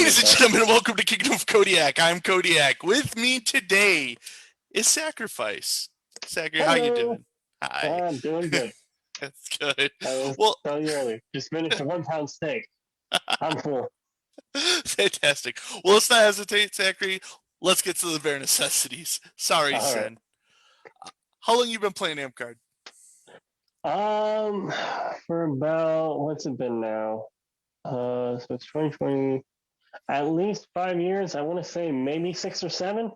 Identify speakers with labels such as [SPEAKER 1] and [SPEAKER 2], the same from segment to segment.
[SPEAKER 1] Ladies and gentlemen, welcome to Kingdom of Kodiak. I'm Kodiak. With me today is Sacrifice. Sacree, how you
[SPEAKER 2] Hello.
[SPEAKER 1] doing? Hi.
[SPEAKER 2] I'm doing good.
[SPEAKER 1] That's good.
[SPEAKER 2] I was
[SPEAKER 1] Well,
[SPEAKER 2] telling you earlier. Just finished a 1 pound steak. I'm full.
[SPEAKER 1] fantastic. Well, let's not hesitate, Sacree. Let's get to the bare necessities. Sorry,
[SPEAKER 2] All right.
[SPEAKER 1] Sin. How long you been playing Amcard?
[SPEAKER 2] Um, for about what's it been now? So it's 2020. At least 5 years. I want to say maybe 6 or 7.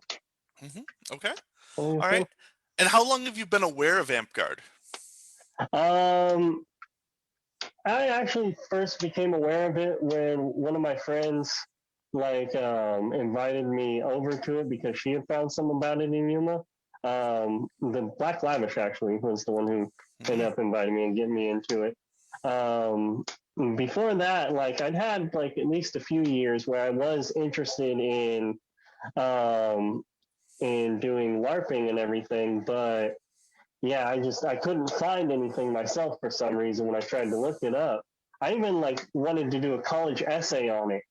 [SPEAKER 1] Okay.
[SPEAKER 2] What do you
[SPEAKER 1] All right.
[SPEAKER 2] think?
[SPEAKER 1] And how long have you been aware of Amcard?
[SPEAKER 2] Um, I actually first became aware of it when one of my friends invited me over to it because she had found something about it in Yuma. The Black Lavish actually was the one who ended up inviting me and getting me into it. Um, Before that, like I'd had like at least a few years where I was interested um, in doing LARPing and everything, but yeah, I couldn't find anything myself for some reason when I tried to look it up. I even like wanted to do a college essay on it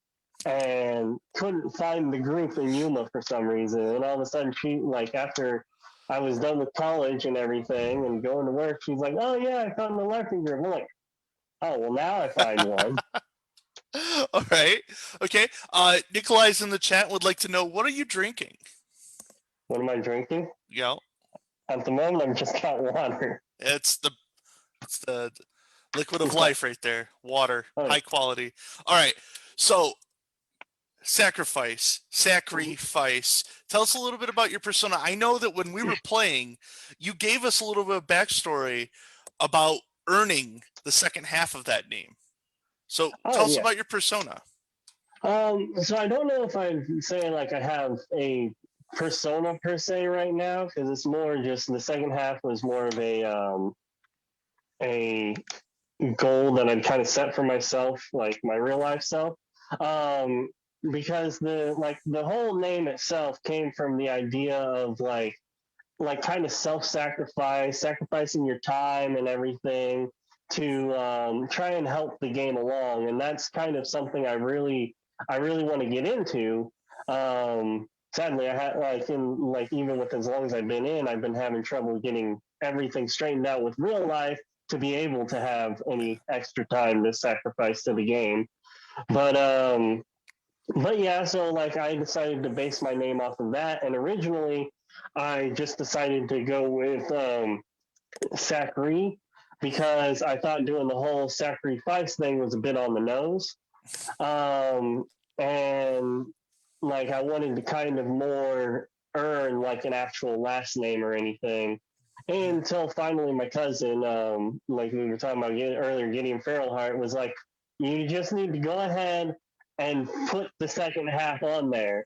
[SPEAKER 2] and couldn't find the group in Yuma for some reason. And all of a sudden, she like after I was done with college and everything and going to work, she's like, "Oh yeah, I found the LARPing group." I'm like, "Oh well, now I find one."
[SPEAKER 1] All right. Okay. Nikolai's in the chat would like to know, what are you drinking?
[SPEAKER 2] What am I drinking?
[SPEAKER 1] Yeah.
[SPEAKER 2] At the moment, I've just got water.
[SPEAKER 1] It's the liquid of life right there. Water,
[SPEAKER 2] Oh,
[SPEAKER 1] high quality. All right. So, Sacree, Phise. Tell us a little bit about your persona. I know that when we were playing, you gave us a little bit of backstory about earning the second half of that name. So,
[SPEAKER 2] oh
[SPEAKER 1] tell us
[SPEAKER 2] yeah.
[SPEAKER 1] about your persona.
[SPEAKER 2] So I don't know if I'd say like I have a persona per se right now because it's more just the second half was more of a goal that I'd kind of set for myself, like my real life self. Um, because the whole name itself came from the idea of like kind of self-sacrifice, sacrificing your time and everything to try and help the game along, and that's kind of something I really want to get into. Sadly, I had even with as long as I've been in, I've been having trouble getting everything straightened out with real life to be able to have any extra time to sacrifice to the game. But um, but yeah, so like I decided to base my name off of that, and originally I just decided to go with Sacree because I thought doing the whole sacrifice thing was a bit on the nose, um, and like I wanted to kind of more earn like an actual last name or anything. Until finally, my cousin, like we were talking about earlier, Gideon Farrellhart was like, "You just need to go ahead and put the second half on there.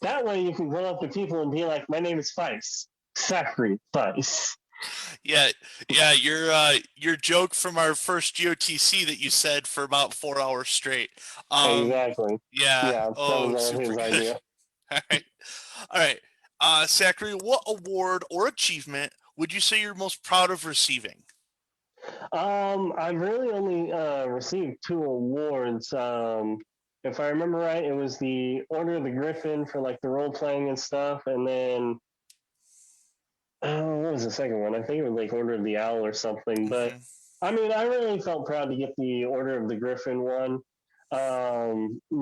[SPEAKER 2] That way, you can go up to people and be like, my name is Phise, Sacree Phise.'"
[SPEAKER 1] Yeah, yeah, your joke from our first GOTC that you said for about 4 hours straight.
[SPEAKER 2] Exactly.
[SPEAKER 1] Yeah.
[SPEAKER 2] Yeah, that
[SPEAKER 1] Oh,
[SPEAKER 2] was all
[SPEAKER 1] super
[SPEAKER 2] his
[SPEAKER 1] good.
[SPEAKER 2] idea.
[SPEAKER 1] All right. All right. Zachary, what award or achievement would you say you're most proud of receiving?
[SPEAKER 2] I've really only received 2 awards. If I remember right, it was the Order of the Griffin for like the role playing and stuff, and then what was the second one? I think it was like Order of the Owl or something. But
[SPEAKER 1] Hmm.
[SPEAKER 2] I mean, I really felt proud to get the Order of the Griffin one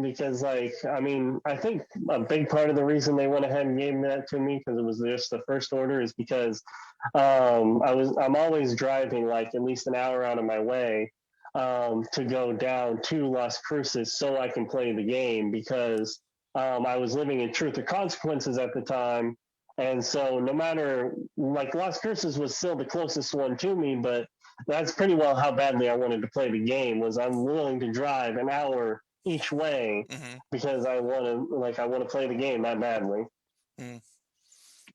[SPEAKER 2] because, like, I mean, I think a big part of the reason they went ahead and gave that to me because it was just the first order is because I'm always driving like at least an hour out of my way to go down to Las Cruces so I can play the game because I was living in Truth or Consequences at the time, and so no matter like Las Cruces was still the closest one to me, but that's pretty well how badly I wanted to play the game. Was I'm willing to drive an hour each way
[SPEAKER 1] Hmm.
[SPEAKER 2] because I want to play the game that badly.
[SPEAKER 1] Mm.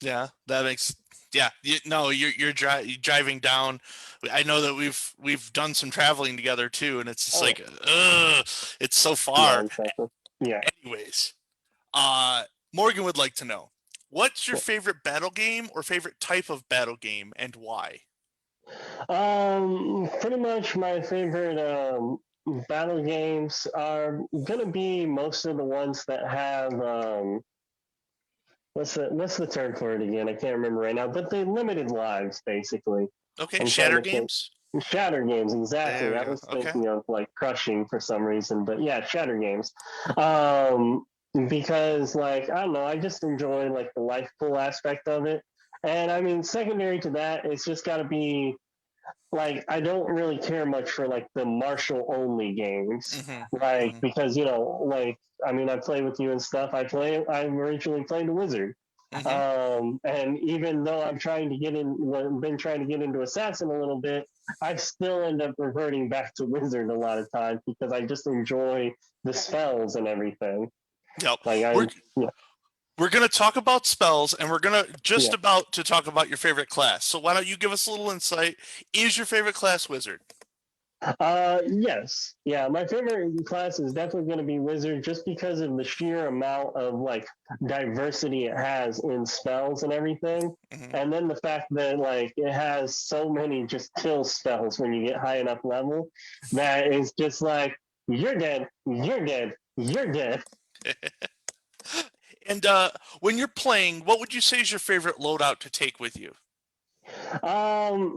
[SPEAKER 1] Yeah, that makes yeah. No, you're driving down. I know that we've done some traveling together too, and it's just
[SPEAKER 2] Oh
[SPEAKER 1] like, it's so
[SPEAKER 2] yeah,
[SPEAKER 1] far.
[SPEAKER 2] exactly. Yeah.
[SPEAKER 1] Anyways, uh, Morgan would like to know, what's your favorite battle game or favorite type of battle game and why?
[SPEAKER 2] Pretty much my favorite. battle games are gonna be most of the ones that have what's the term for it again? I can't remember right now, but they limited lives basically.
[SPEAKER 1] Okay,
[SPEAKER 2] I'm trying
[SPEAKER 1] shatter
[SPEAKER 2] to think.
[SPEAKER 1] games.
[SPEAKER 2] Shatter games, exactly.
[SPEAKER 1] There we
[SPEAKER 2] I
[SPEAKER 1] go.
[SPEAKER 2] was
[SPEAKER 1] Okay.
[SPEAKER 2] thinking of like crushing for some reason, but yeah, shatter games. Um, because like I don't know, I just enjoy like the life pool aspect of it, and I mean, secondary to that, it's just got to be like I don't really care much for like the martial only games,
[SPEAKER 1] Mm-hmm.
[SPEAKER 2] like
[SPEAKER 1] Mm-hmm.
[SPEAKER 2] because like I mean, I play with you and stuff. I originally played the wizard.
[SPEAKER 1] Mm-hmm.
[SPEAKER 2] And even though been trying to get into assassin a little bit, I still end up reverting back to wizard a lot of times because I just enjoy the spells and everything.
[SPEAKER 1] Yep.
[SPEAKER 2] Like I,
[SPEAKER 1] We're
[SPEAKER 2] yeah,
[SPEAKER 1] we're gonna talk about spells, and we're gonna just
[SPEAKER 2] yeah.
[SPEAKER 1] about to talk about your favorite class. So why don't you give us a little insight? Is your favorite class wizard?
[SPEAKER 2] Yes, yeah. My favorite class is definitely going to be wizard, just because of the sheer amount of like diversity it has in spells and everything,
[SPEAKER 1] Mm-hmm.
[SPEAKER 2] and then the fact that like it has so many just kill spells when you get high enough level that is just like you're dead, you're dead, you're dead.
[SPEAKER 1] And when you're playing, what would you say is your favorite loadout to take with you?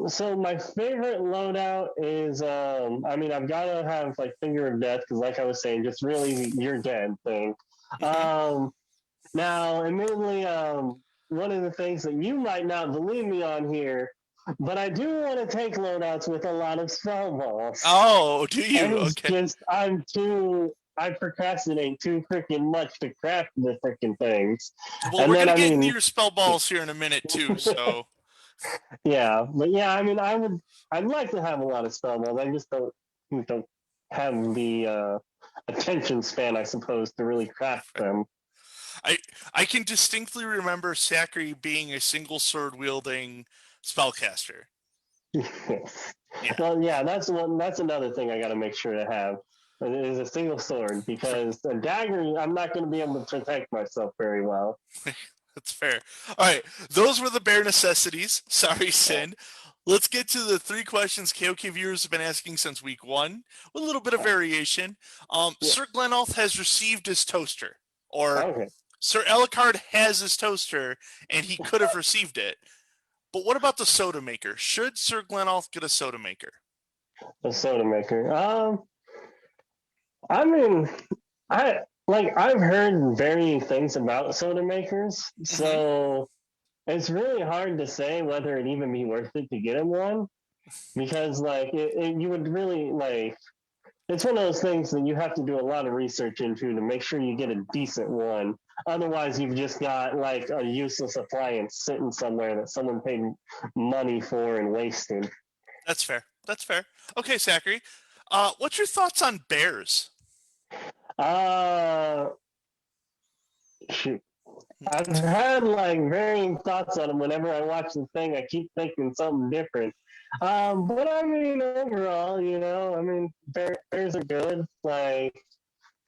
[SPEAKER 2] So my favorite loadout is, I mean, I've got to have like finger of death because, like I was saying, just really you're dead thing.
[SPEAKER 1] Mm-hmm.
[SPEAKER 2] Um, Now, admittedly, one of the things that you might not believe me on here, but I do want to take loadouts with a lot of spell balls.
[SPEAKER 1] Oh, do
[SPEAKER 2] And
[SPEAKER 1] you?
[SPEAKER 2] it's
[SPEAKER 1] Okay.
[SPEAKER 2] just, I procrastinate too freaking much to craft the freaking things.
[SPEAKER 1] Well,
[SPEAKER 2] And
[SPEAKER 1] we're
[SPEAKER 2] then,
[SPEAKER 1] gonna
[SPEAKER 2] I
[SPEAKER 1] get into
[SPEAKER 2] mean,
[SPEAKER 1] your spell balls here in a minute too. So
[SPEAKER 2] yeah, but yeah, I mean, I'd like to have a lot of spell balls. I just don't have the attention span, I suppose, to really craft them.
[SPEAKER 1] I I can distinctly remember Sacree being a single sword wielding spellcaster. Yeah.
[SPEAKER 2] Well, yeah, that's one. That's another thing I got to make sure to have is a single sword because a dagger, I'm not going to be able to protect myself very well.
[SPEAKER 1] That's fair. All right, those were the bare necessities. Sorry,
[SPEAKER 2] Yeah,
[SPEAKER 1] Sin. Let's get to the three questions KOK viewers have been asking since week one, with a little bit of variation.
[SPEAKER 2] yeah.
[SPEAKER 1] Sir Glenolf has received his toaster, or
[SPEAKER 2] Okay,
[SPEAKER 1] Sir Elicard has his toaster, and he could have received it. But what about the soda maker? Should Sir Glenolf get a soda maker?
[SPEAKER 2] a soda maker. I mean, I I've heard varying things about soda makers,
[SPEAKER 1] Mm-hmm.
[SPEAKER 2] so it's really hard to say whether it'd even be worth it to get him one because you would really like it's one of those things that you have to do a lot of research into to make sure you get a decent one. Otherwise, you've just got like a useless appliance sitting somewhere that someone paid money for and wasted.
[SPEAKER 1] That's fair. That's fair. Okay, Zachary. What's your thoughts on bears?
[SPEAKER 2] Uh, shoot. I've had like varying thoughts on them. Whenever I watch the thing, I keep thinking something different. But I mean, overall, I mean, bears are good. Like,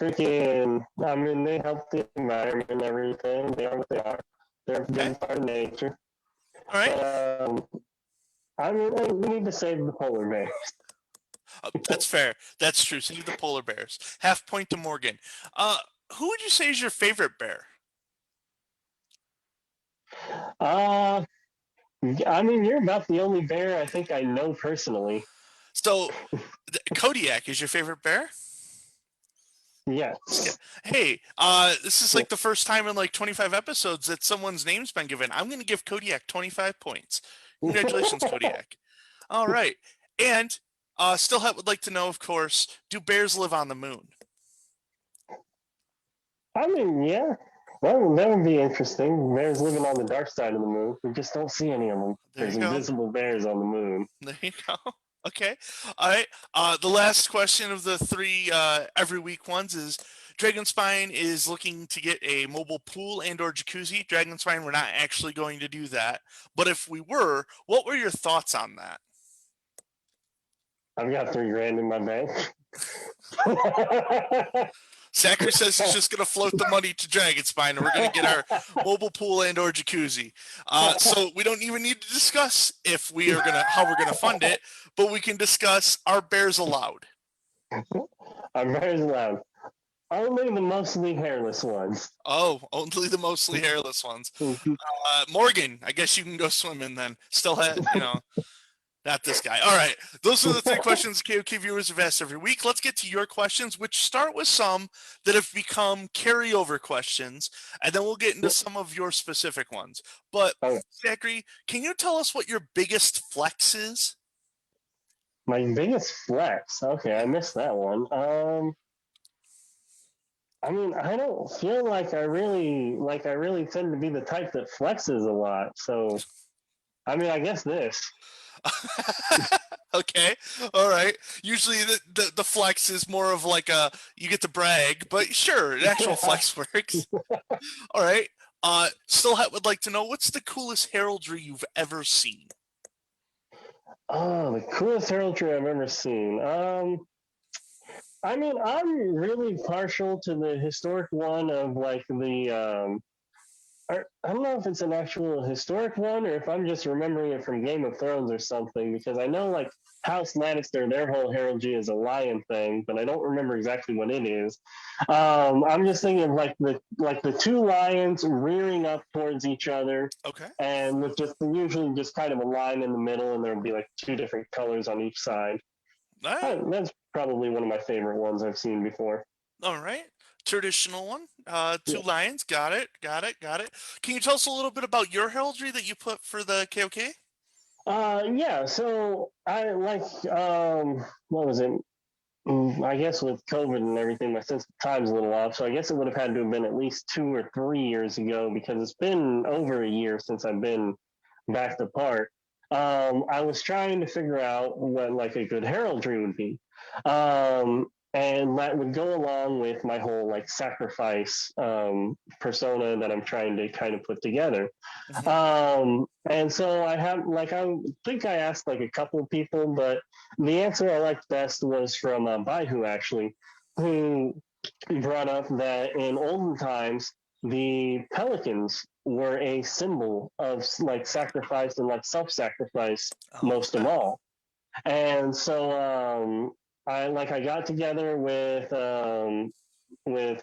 [SPEAKER 2] freaking, I mean, they help the environment and everything. They are what they are. They're a
[SPEAKER 1] Okay.
[SPEAKER 2] good part of nature.
[SPEAKER 1] All right.
[SPEAKER 2] But I mean, we need to save the polar bears.
[SPEAKER 1] That's fair. That's true. Save the polar bears. Half point to Morgan. Uh, who would you say is your favorite bear?
[SPEAKER 2] Uh, I mean, you're about the only bear I think I know personally.
[SPEAKER 1] So, Kodiak is your favorite bear? Just
[SPEAKER 2] Yes.
[SPEAKER 1] kidding. Hey, this is like the first time in like 25 episodes that someone's name's been given. I'm going to give Kodiak 25 points. Congratulations, Kodiak. All right. And would like to know, of course, do bears live on the moon?
[SPEAKER 2] I mean, yeah. That would be interesting. Bears living on the dark side of the moon. We just don't see any of them.
[SPEAKER 1] There
[SPEAKER 2] There's
[SPEAKER 1] you go.
[SPEAKER 2] invisible bears on the moon.
[SPEAKER 1] There you go. Okay. All right. The last question of the three every week ones is Dragonspine is looking to get a mobile pool and or jacuzzi. Dragonspine, we're not actually going to do that. But if we were, what were your thoughts on that?
[SPEAKER 2] I've got 3 grand in my bank.
[SPEAKER 1] Sacree says he's just going to float the money to Dragonspine and we're going to get our mobile pool and or jacuzzi. So we don't even need to discuss if we are going to, how we're going to fund it, but we can discuss are bears allowed?
[SPEAKER 2] I'm very loud. Only the mostly hairless ones.
[SPEAKER 1] Oh, only the mostly hairless ones. Morgan, I guess you can go swimming then. Still had, not this guy. All right. Those are the three questions KOK viewers have asked every week. Let's get to your questions, which start with some that have become carryover questions, and then we'll get into some of your specific ones. But,
[SPEAKER 2] Okay.
[SPEAKER 1] Sacree, can you tell us what your biggest flex is?
[SPEAKER 2] My biggest flex. Okay, I missed that one. I mean, I don't feel like I really tend to be the type that flexes a lot. So, I mean, I guess this.
[SPEAKER 1] Okay. All right. Usually the flex is more of like a you get to brag, but sure, an actual flex works. All right. Would like to know what's the coolest heraldry you've ever seen?
[SPEAKER 2] Oh, the coolest heraldry I've ever seen. I mean, I'm really partial to the historic one of like I don't know if it's an actual historic one or if I'm just remembering it from Game of Thrones or something, because I know like House Lannister, their whole heraldry is a lion thing, but I don't remember exactly what it is. I'm just thinking of like the two lions rearing up towards each other,
[SPEAKER 1] Okay.
[SPEAKER 2] and with just usually just kind of a line in the middle, and there'll be like two different colors on each side.
[SPEAKER 1] All right.
[SPEAKER 2] That's probably one of my favorite ones I've seen before.
[SPEAKER 1] All right. Traditional one. Two
[SPEAKER 2] Yeah.
[SPEAKER 1] lions. Got it. Got it. Got it. Can you tell us a little bit about your heraldry that you put for the KOK?
[SPEAKER 2] Yeah. So I like what was it? I guess with COVID and everything, my sense of time's a little off. So I guess it would have had to have been at least 2 or 3 years ago because it's been over a year since I've been back to park. I was trying to figure out what like a good heraldry would be. And that would go along with my whole like sacrifice persona that I'm trying to kind of put together.
[SPEAKER 1] Hmm.
[SPEAKER 2] And so I think I asked like a couple of people, but the answer I liked best was from Baihu actually, who brought up that in olden times the pelicans were a symbol of like sacrifice and like self-sacrifice most of
[SPEAKER 1] Okay.
[SPEAKER 2] all. And so I got together with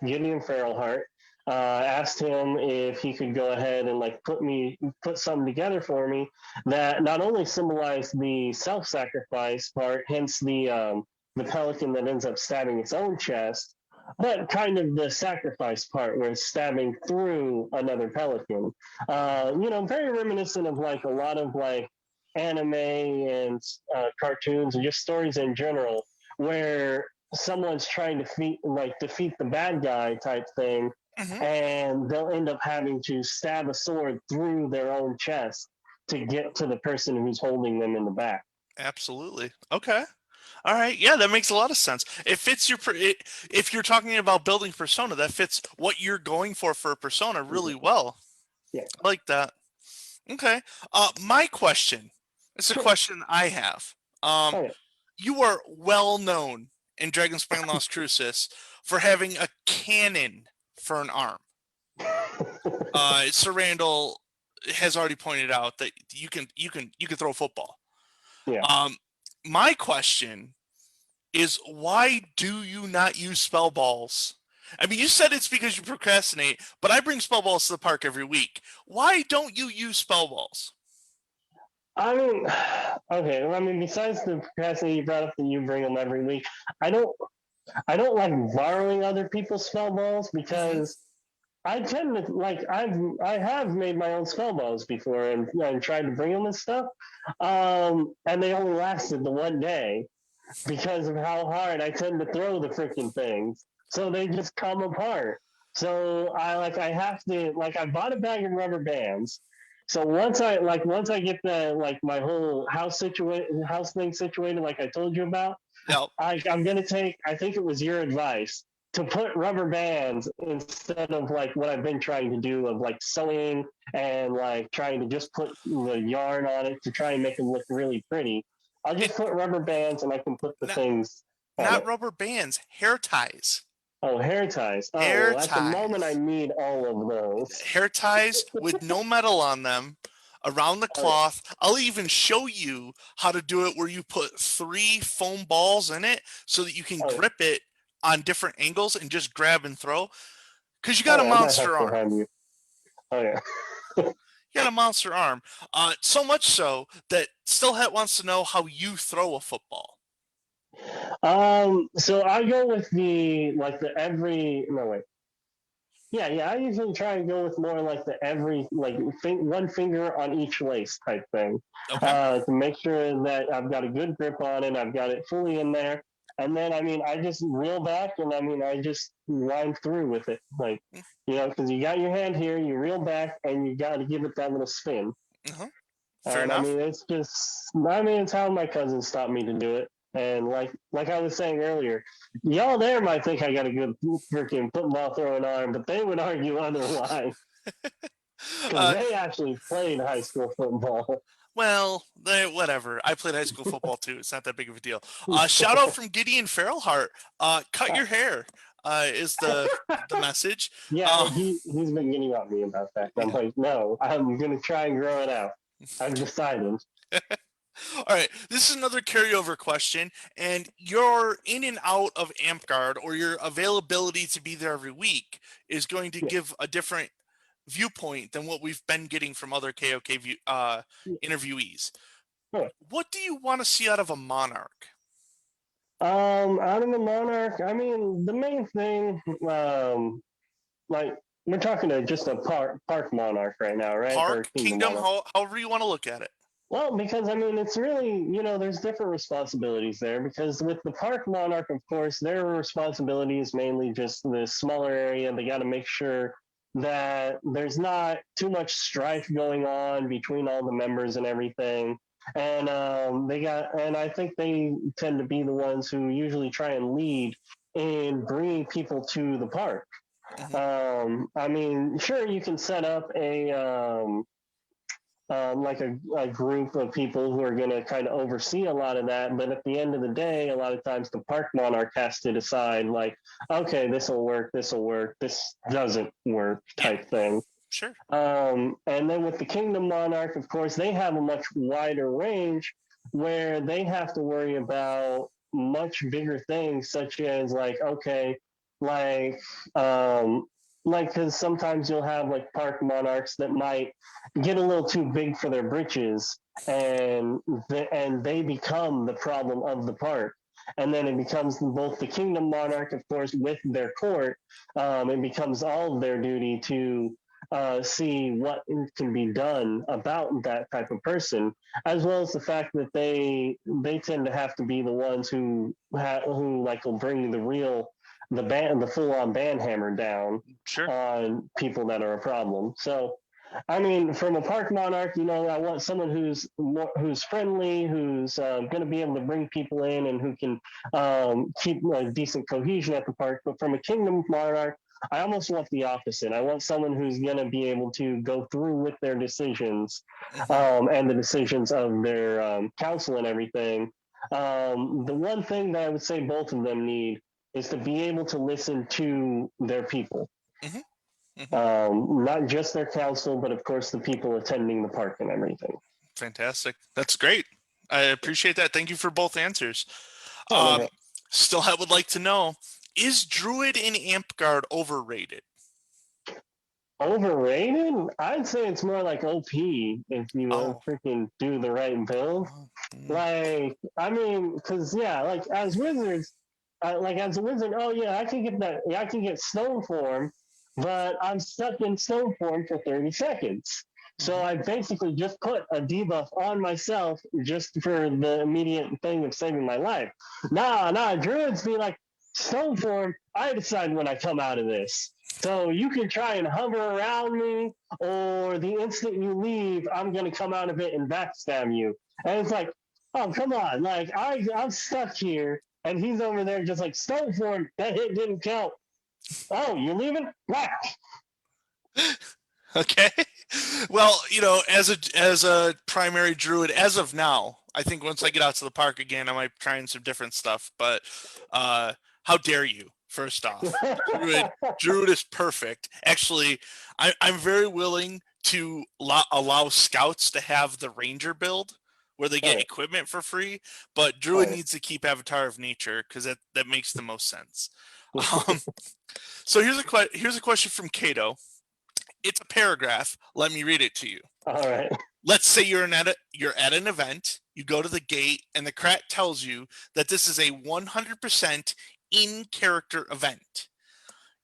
[SPEAKER 2] Gideon Farrellhart. Asked him if he could go ahead and like put something together for me that not only symbolized the self-sacrifice part, hence the pelican that ends up stabbing its own chest, but kind of the sacrifice part where it's stabbing through another pelican. Very reminiscent of like a lot of like anime and cartoons and just stories in general where someone's trying to defeat the bad guy type thing,
[SPEAKER 1] Hmm.
[SPEAKER 2] and they'll end up having to stab a sword through their own chest to get to the person who's holding them in the back.
[SPEAKER 1] Absolutely. Okay. All right. Yeah, that makes a lot of sense. It fits if you're talking about building persona, that fits what you're going for a persona really well.
[SPEAKER 2] Yeah,
[SPEAKER 1] I like that. Okay. My question. It's a
[SPEAKER 2] sure.
[SPEAKER 1] question I have. Um,
[SPEAKER 2] Okay.
[SPEAKER 1] you are well known in Dragon's Lost Crucis for having a cannon for an arm. Sir Randall has already pointed out that you can throw a football.
[SPEAKER 2] Yeah.
[SPEAKER 1] Um, my question is why do you not use spell balls? I mean, you said it's because you procrastinate, but I bring spell balls to the park every week. Why don't you use spell balls?
[SPEAKER 2] I mean, okay. I mean, besides the procrastinating you brought up that you bring them every week, I don't. I don't like borrowing other people's spell balls
[SPEAKER 1] Hmm.
[SPEAKER 2] because I tend to like I have made my own spell balls before and tried to bring them and stuff, and they only lasted the one day because of how hard I tend to throw the freaking things. So they just come apart. So I have to like I bought a bag of rubber bands. So once I get the like my whole house thing situated like I told you about,
[SPEAKER 1] Yeah,
[SPEAKER 2] I'm gonna take. I think it was your advice to put rubber bands instead of like what I've been trying to do of like sewing and like trying to just put the yarn on it to try and make them look really pretty. I'll
[SPEAKER 1] it
[SPEAKER 2] just put rubber bands and I can put the
[SPEAKER 1] not
[SPEAKER 2] things on
[SPEAKER 1] not
[SPEAKER 2] it.
[SPEAKER 1] rubber bands, hair ties.
[SPEAKER 2] Oh, hair ties. Oh
[SPEAKER 1] Hair
[SPEAKER 2] well, at the moment I
[SPEAKER 1] ties.
[SPEAKER 2] need all of those.
[SPEAKER 1] Hair ties with no metal on them. around the
[SPEAKER 2] Oh,
[SPEAKER 1] cloth. I'll even show you how to do it where you put 3 foam balls in it so that you can
[SPEAKER 2] oh,
[SPEAKER 1] grip it on different angles and just grab and throw. Because you got
[SPEAKER 2] oh,
[SPEAKER 1] a
[SPEAKER 2] yeah, I might have
[SPEAKER 1] monster
[SPEAKER 2] to
[SPEAKER 1] arm.
[SPEAKER 2] have you. Oh yeah.
[SPEAKER 1] You got a monster arm. So much so that Stillhat wants to know how you throw a football.
[SPEAKER 2] So I go with the like the every no wait. Yeah, yeah. I usually try and go with more like the every like one finger on each lace type thing,
[SPEAKER 1] Okay.
[SPEAKER 2] to make sure that I've got a good grip on it. I've got it fully in there, and then I mean I just reel back and I mean I just wind through with it, like because you got your hand here, you reel back, and you got to give it that little spin.
[SPEAKER 1] Uh-huh. Fair
[SPEAKER 2] And I
[SPEAKER 1] enough.
[SPEAKER 2] mean, it's just, I mean, it's how my cousins taught me to do it. And like I was saying earlier, y'all there might think I got a good freaking football throwing arm, but they would argue otherwise because
[SPEAKER 1] Uh,
[SPEAKER 2] they actually played high school football.
[SPEAKER 1] well, whatever. I played high school football too. It's not that big of a deal. Shout out from Gideon Farrellhart. Cut your hair. Is the message.
[SPEAKER 2] Yeah,
[SPEAKER 1] Uh,
[SPEAKER 2] he's been getting on me about that. And I'm
[SPEAKER 1] yeah.
[SPEAKER 2] like, no, I'm gonna try and grow it out. I've decided.
[SPEAKER 1] All right, this is another carryover question, and your in and out of AmpGuard or your availability to be there every week is going to
[SPEAKER 2] Yeah.
[SPEAKER 1] give a different viewpoint than what we've been getting from other interviewees.
[SPEAKER 2] Yeah.
[SPEAKER 1] What do you want to see out of a monarch?
[SPEAKER 2] Out of the monarch, I mean, the main thing, like we're talking to just a park monarch right now, right? Or
[SPEAKER 1] Park,
[SPEAKER 2] kingdom
[SPEAKER 1] kingdom,
[SPEAKER 2] monarch.
[SPEAKER 1] however you want to look at it.
[SPEAKER 2] Well, because I mean, it's really there's different responsibilities there. Because with the park monarch, of course, their responsibility is mainly just the smaller area. They got to make sure that there's not too much strife going on between all the members and everything. And and I think they tend to be the ones who usually try and lead in bringing people to the park.
[SPEAKER 1] Hmm.
[SPEAKER 2] I mean, sure, you can set up like a group of people who are going to kind of oversee a lot of that. But at the end of the day, a lot of times the park monarch has to decide, like, okay, this will work, this doesn't work,
[SPEAKER 1] Yeah,
[SPEAKER 2] type thing.
[SPEAKER 1] sure.
[SPEAKER 2] And then with the kingdom monarch, of course, they have a much wider range where they have to worry about much bigger things, such as like, okay, like, um, because sometimes you'll have like park monarchs that might get a little too big for their britches, and and they become the problem of the park. And then it becomes both the kingdom monarch, of course, with their court. It becomes all of their duty to see what can be done about that type of person, as well as the fact that they tend to have to be the ones who like will bring the full on ban hammer down
[SPEAKER 1] Sure.
[SPEAKER 2] on people that are a problem. So, I mean, from a park monarch, I want someone who's friendly, who's going to be able to bring people in, and who can keep a decent cohesion at the park. But from a kingdom monarch, I almost want the opposite. I want someone who's going to be able to go through with their decisions,
[SPEAKER 1] Hmm.
[SPEAKER 2] and the decisions of their council and everything. The one thing that I would say both of them need is to be able to listen to their people,
[SPEAKER 1] Hmm. Hmm.
[SPEAKER 2] not just their council, but of course the people attending the park and everything.
[SPEAKER 1] Fantastic. That's great. I appreciate that. Thank you for both answers.
[SPEAKER 2] Oh, no,
[SPEAKER 1] Um, Still, I would like to know: is Druid in AmpGuard overrated?
[SPEAKER 2] overrated? I'd say it's more like OP if you
[SPEAKER 1] Oh,
[SPEAKER 2] freaking do the right build.
[SPEAKER 1] oh, mm,
[SPEAKER 2] Like, I mean, because yeah, like as wizards, like as a wizard, oh yeah, I can get that. Yeah, I can get stone form, but I'm stuck in stone form for 30 seconds. So
[SPEAKER 1] mhm.
[SPEAKER 2] I basically just put a debuff on myself just for the immediate thing of saving my life. Nah, druids be like, stone form, I decide when I come out of this. So you can try and hover around me, or the instant you leave, I'm gonna come out of it and backstab you. And it's like, oh come on, like I'm stuck here, and he's over there just like stone form. That hit didn't count. Oh, you're leaving? Whack.
[SPEAKER 1] Okay. Well, as a primary druid, as of now, I think once I get out to the park again, I might try some different stuff. But how dare you? First off, druid is perfect. Actually, I'm very willing to allow scouts to have the ranger build where they get equipment for free, but druid needs to keep avatar of nature because that makes the most sense. So here's a question from Cato. It's a paragraph. Let me read it to you.
[SPEAKER 2] All right.
[SPEAKER 1] Let's say you're at an event, you go to the gate, and the crat tells you that this is a 100% in character event.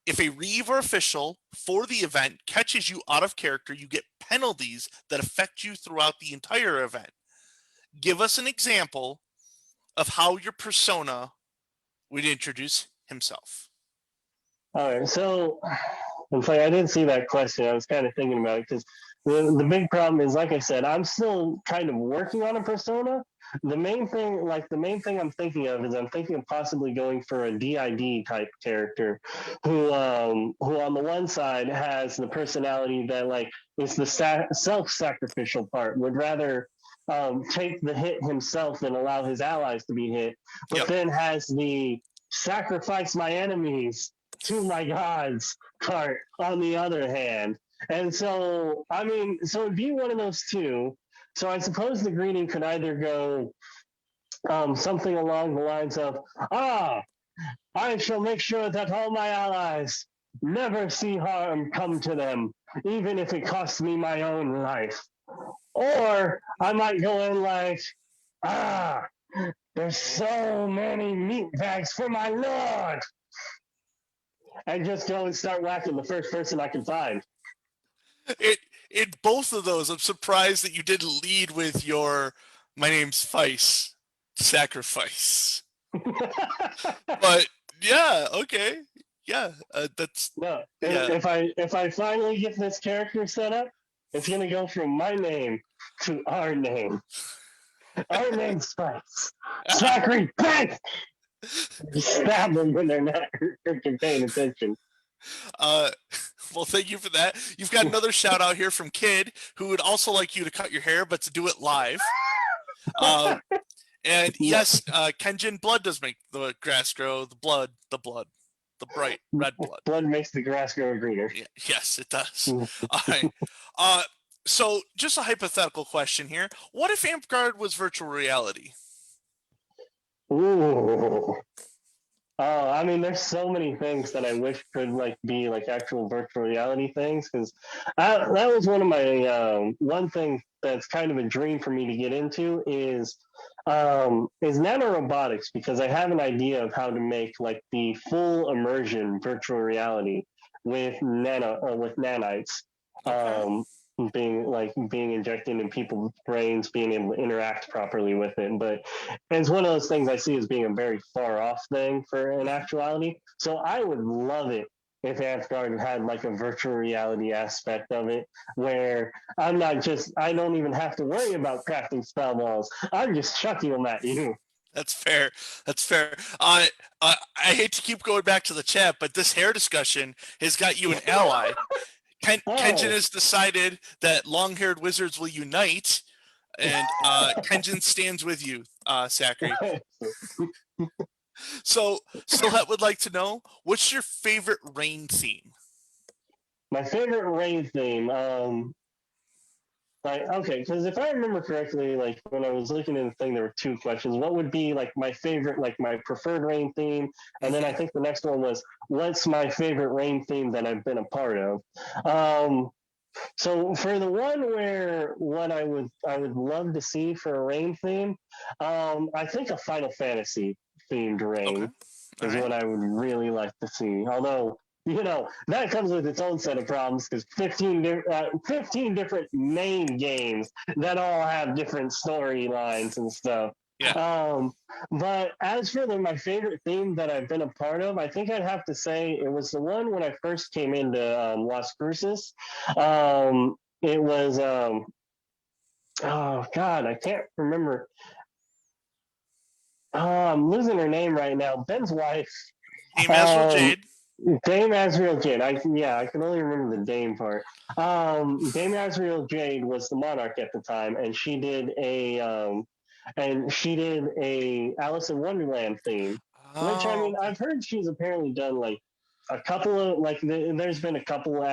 [SPEAKER 1] If a reeve or official for the event catches you out of character, you get penalties that affect you throughout the entire event. Give us an example of how your persona would introduce himself.
[SPEAKER 2] All right. So it's like I didn't see that question. I was kind of thinking about it because the big problem is, like I said, I'm still kind of working on a persona. The main thing I'm thinking of is I'm thinking of possibly going for a DID type character who on the one side has the personality that like is the self-sacrificial part, would rather take the hit himself than allow his allies to be hit, but then has the sacrifice my enemies to my gods part on the other hand. And so, I mean, so it'd be one of those two. So I suppose the greeting could either go something along the lines of, I shall make sure that all my allies never see harm come to them, even if it costs me my own life. Or I might go in like, there's so many meat bags for my lord. And just go and start whacking the first person I can find.
[SPEAKER 1] In both of those, I'm surprised that you didn't lead with your "my name's Phise" sacrifice. But yeah, okay, yeah, that's
[SPEAKER 2] no. If I finally get this character set up, it's gonna go from my name to our name. Our name's Phise. Sacree, bang! Stab them when they're not paying attention.
[SPEAKER 1] Well, thank you for that. You've got another shout out here from Kid, who would also like you to cut your hair, but to do it live. And yes, Kenjin, blood does make the grass grow. The bright red blood.
[SPEAKER 2] Blood makes the grass grow greener.
[SPEAKER 1] Yeah, yes, it does. All right. So just a hypothetical question here. What if Amp-Guard was virtual reality?
[SPEAKER 2] Ooh. I mean, there's so many things that I wish could like be like actual virtual reality things because that was one of my one thing that's kind of a dream for me to get into is nanorobotics because I have an idea of how to make like the full immersion virtual reality with nanites.
[SPEAKER 1] Okay.
[SPEAKER 2] Being injected in people's brains, being able to interact properly with it. But it's one of those things I see as being a very far off thing for an actuality. So I would love it if Asgard had like a virtual reality aspect of it where I don't even have to worry about crafting spell balls. I'm just chucking them at you.
[SPEAKER 1] That's fair. That's fair. I hate to keep going back to the chat, but this hair discussion has got you an ally. Kenjin has decided that long-haired wizards will unite, and Kenjin stands with you, Sacree. So, Silhouette would like to know, what's your favorite rain theme?
[SPEAKER 2] My favorite rain theme, because if I remember correctly, like when I was looking at the thing, there were two questions. What would be like my favorite, like my preferred rain theme? And then I think the next one was, what's my favorite rain theme that I've been a part of? So for the one where what I would love to see for a rain theme, I think a Final Fantasy themed rain is what I would really like to see. Although that comes with its own set of problems because 15 different main games that all have different storylines and stuff.
[SPEAKER 1] Yeah.
[SPEAKER 2] But as for my favorite theme that I've been a part of, I think I'd have to say it was the one when I first came into Las Cruces. It was oh God, I can't remember. I'm losing her name right now. Ben's wife.
[SPEAKER 1] Dame Azrael Jade.
[SPEAKER 2] Dame Azrael Jade. I can only remember the Dame part. Dame Azrael Jade was the monarch at the time, and she did a Alice in Wonderland theme. Which I mean, I've heard she's apparently done like a couple of like. There's been a couple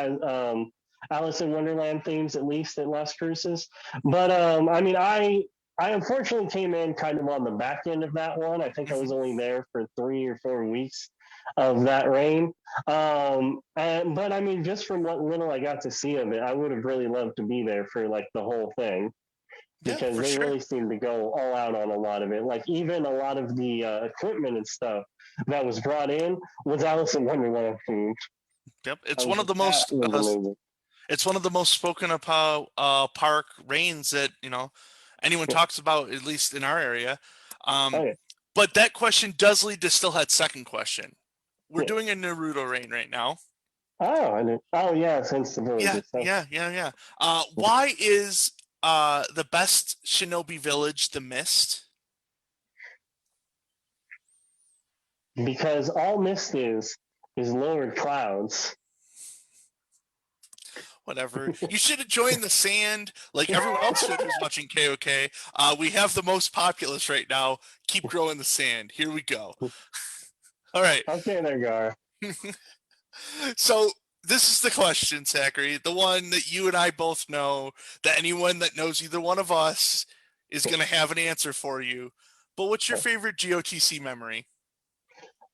[SPEAKER 2] Alice in Wonderland themes, at least at Las Cruces. But I mean, I unfortunately came in kind of on the back end of that one. I think I was
[SPEAKER 1] Mhm.
[SPEAKER 2] only there for 3 or 4 weeks of that reign. But I mean, just from what little I got to see of it, I would have really loved to be there for like the whole thing
[SPEAKER 1] Yeah,
[SPEAKER 2] because
[SPEAKER 1] for
[SPEAKER 2] they
[SPEAKER 1] sure.
[SPEAKER 2] really seem to go all out on a lot of it. Like even a lot of the equipment and stuff that was brought in was Alice in Wonderland themed.
[SPEAKER 1] Yep,
[SPEAKER 2] I was like, that was amazing.
[SPEAKER 1] it's one of the most spoken about park reigns that anyone talks about, at least in our area.
[SPEAKER 2] Oh
[SPEAKER 1] Um,
[SPEAKER 2] yeah,
[SPEAKER 1] but that question does lead to still had second question. We're
[SPEAKER 2] yeah.
[SPEAKER 1] doing a Naruto reign right now.
[SPEAKER 2] Oh, I knew. Oh yeah, since the
[SPEAKER 1] Yeah,
[SPEAKER 2] villages. So,
[SPEAKER 1] yeah, yeah, yeah. Why is the best shinobi village the Mist?
[SPEAKER 2] because all mist is lowered clouds.
[SPEAKER 1] Whatever. You should have joined the sand like everyone else should who's watching KOK. We have the most populace right now. Keep growing the sand. Here we go. All right.
[SPEAKER 2] Okay, there, Gar.
[SPEAKER 1] So this is the question, Sacree, the one that you and I both know, that anyone that knows either one of us is going to have an answer for you. But what's your favorite GOTC memory?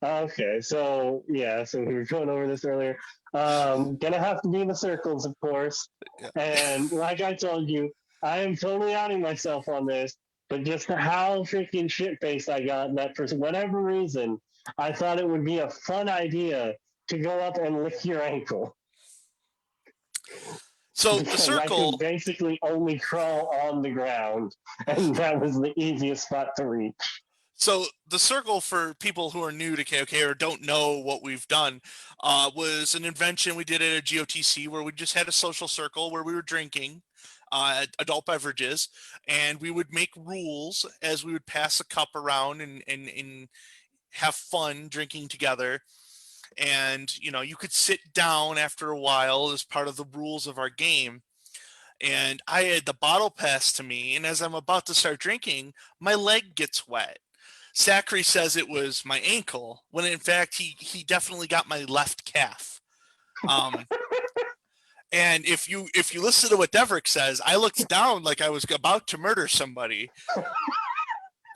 [SPEAKER 2] Okay, so yeah, so we were going over this earlier. Gonna have to be in the circles, of course.
[SPEAKER 1] Yeah.
[SPEAKER 2] And like I told you, I am totally outing myself on this, but just how freaking shit faced I got that for whatever reason, I thought it would be a fun idea to go up and lick your ankle
[SPEAKER 1] So the
[SPEAKER 2] because I could
[SPEAKER 1] circle.
[SPEAKER 2] basically only crawl on the ground, and that was the easiest spot to reach.
[SPEAKER 1] So the circle, for people who are new to KOK or don't know what we've done, was an invention we did at a GOTC where we just had a social circle where we were drinking adult beverages, and we would make rules as we would pass a cup around and have fun drinking together. And you could sit down after a while as part of the rules of our game. And I had the bottle passed to me, and as I'm about to start drinking, my leg gets wet. Sacree says it was my ankle, when in fact he definitely got my left calf. Um, and if you listen to what Deverick says, I looked down like I was about to murder somebody,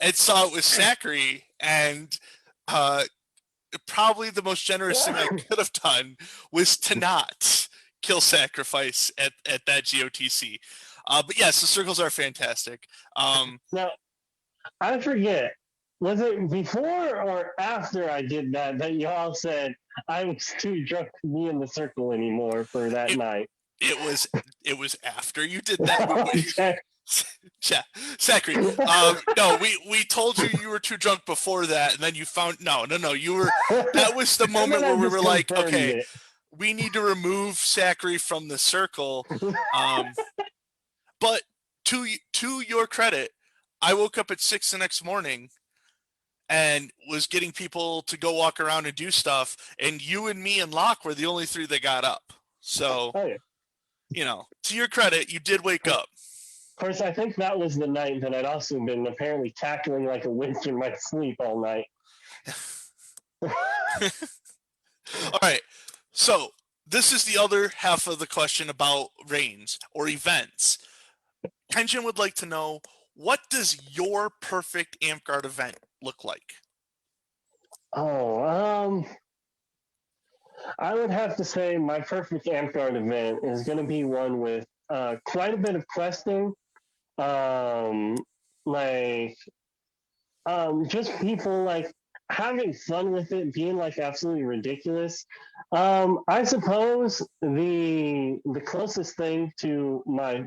[SPEAKER 1] and saw it was Sacree, and uh, probably the most generous thing I could have done was to not kill sacrifice at that GOTC. But yes, the circles are fantastic.
[SPEAKER 2] Now, I forget. Was it before or after I did that that y'all said I was too drunk to be in the circle anymore for that
[SPEAKER 1] it
[SPEAKER 2] night?
[SPEAKER 1] it was it was after you did that.
[SPEAKER 2] Okay.
[SPEAKER 1] Yeah, Sacree. No, we told you you were too drunk before that, and then you found no. You were. That was the
[SPEAKER 2] And then
[SPEAKER 1] moment
[SPEAKER 2] I
[SPEAKER 1] where we
[SPEAKER 2] just
[SPEAKER 1] were like,
[SPEAKER 2] confirmed
[SPEAKER 1] okay,
[SPEAKER 2] it.
[SPEAKER 1] we need to remove Sacree from the circle. Um, but to your credit, I woke up at 6 the next morning and was getting people to go walk around and do stuff, and you and me and Locke were the only three that got up. So,
[SPEAKER 2] Oh yeah.
[SPEAKER 1] to your credit, you did wake up.
[SPEAKER 2] Of course, I think that was the night that I'd also been apparently cackling like a witch in my sleep all night.
[SPEAKER 1] All right. So, this is the other half of the question about reigns or events. Kenjin would like to know, what does your perfect Amtgard event look like?
[SPEAKER 2] Oh, I would have to say my perfect Amtgard event is going to be one with quite a bit of questing, um, like just people like having fun with it, being like absolutely ridiculous. I suppose the closest thing to my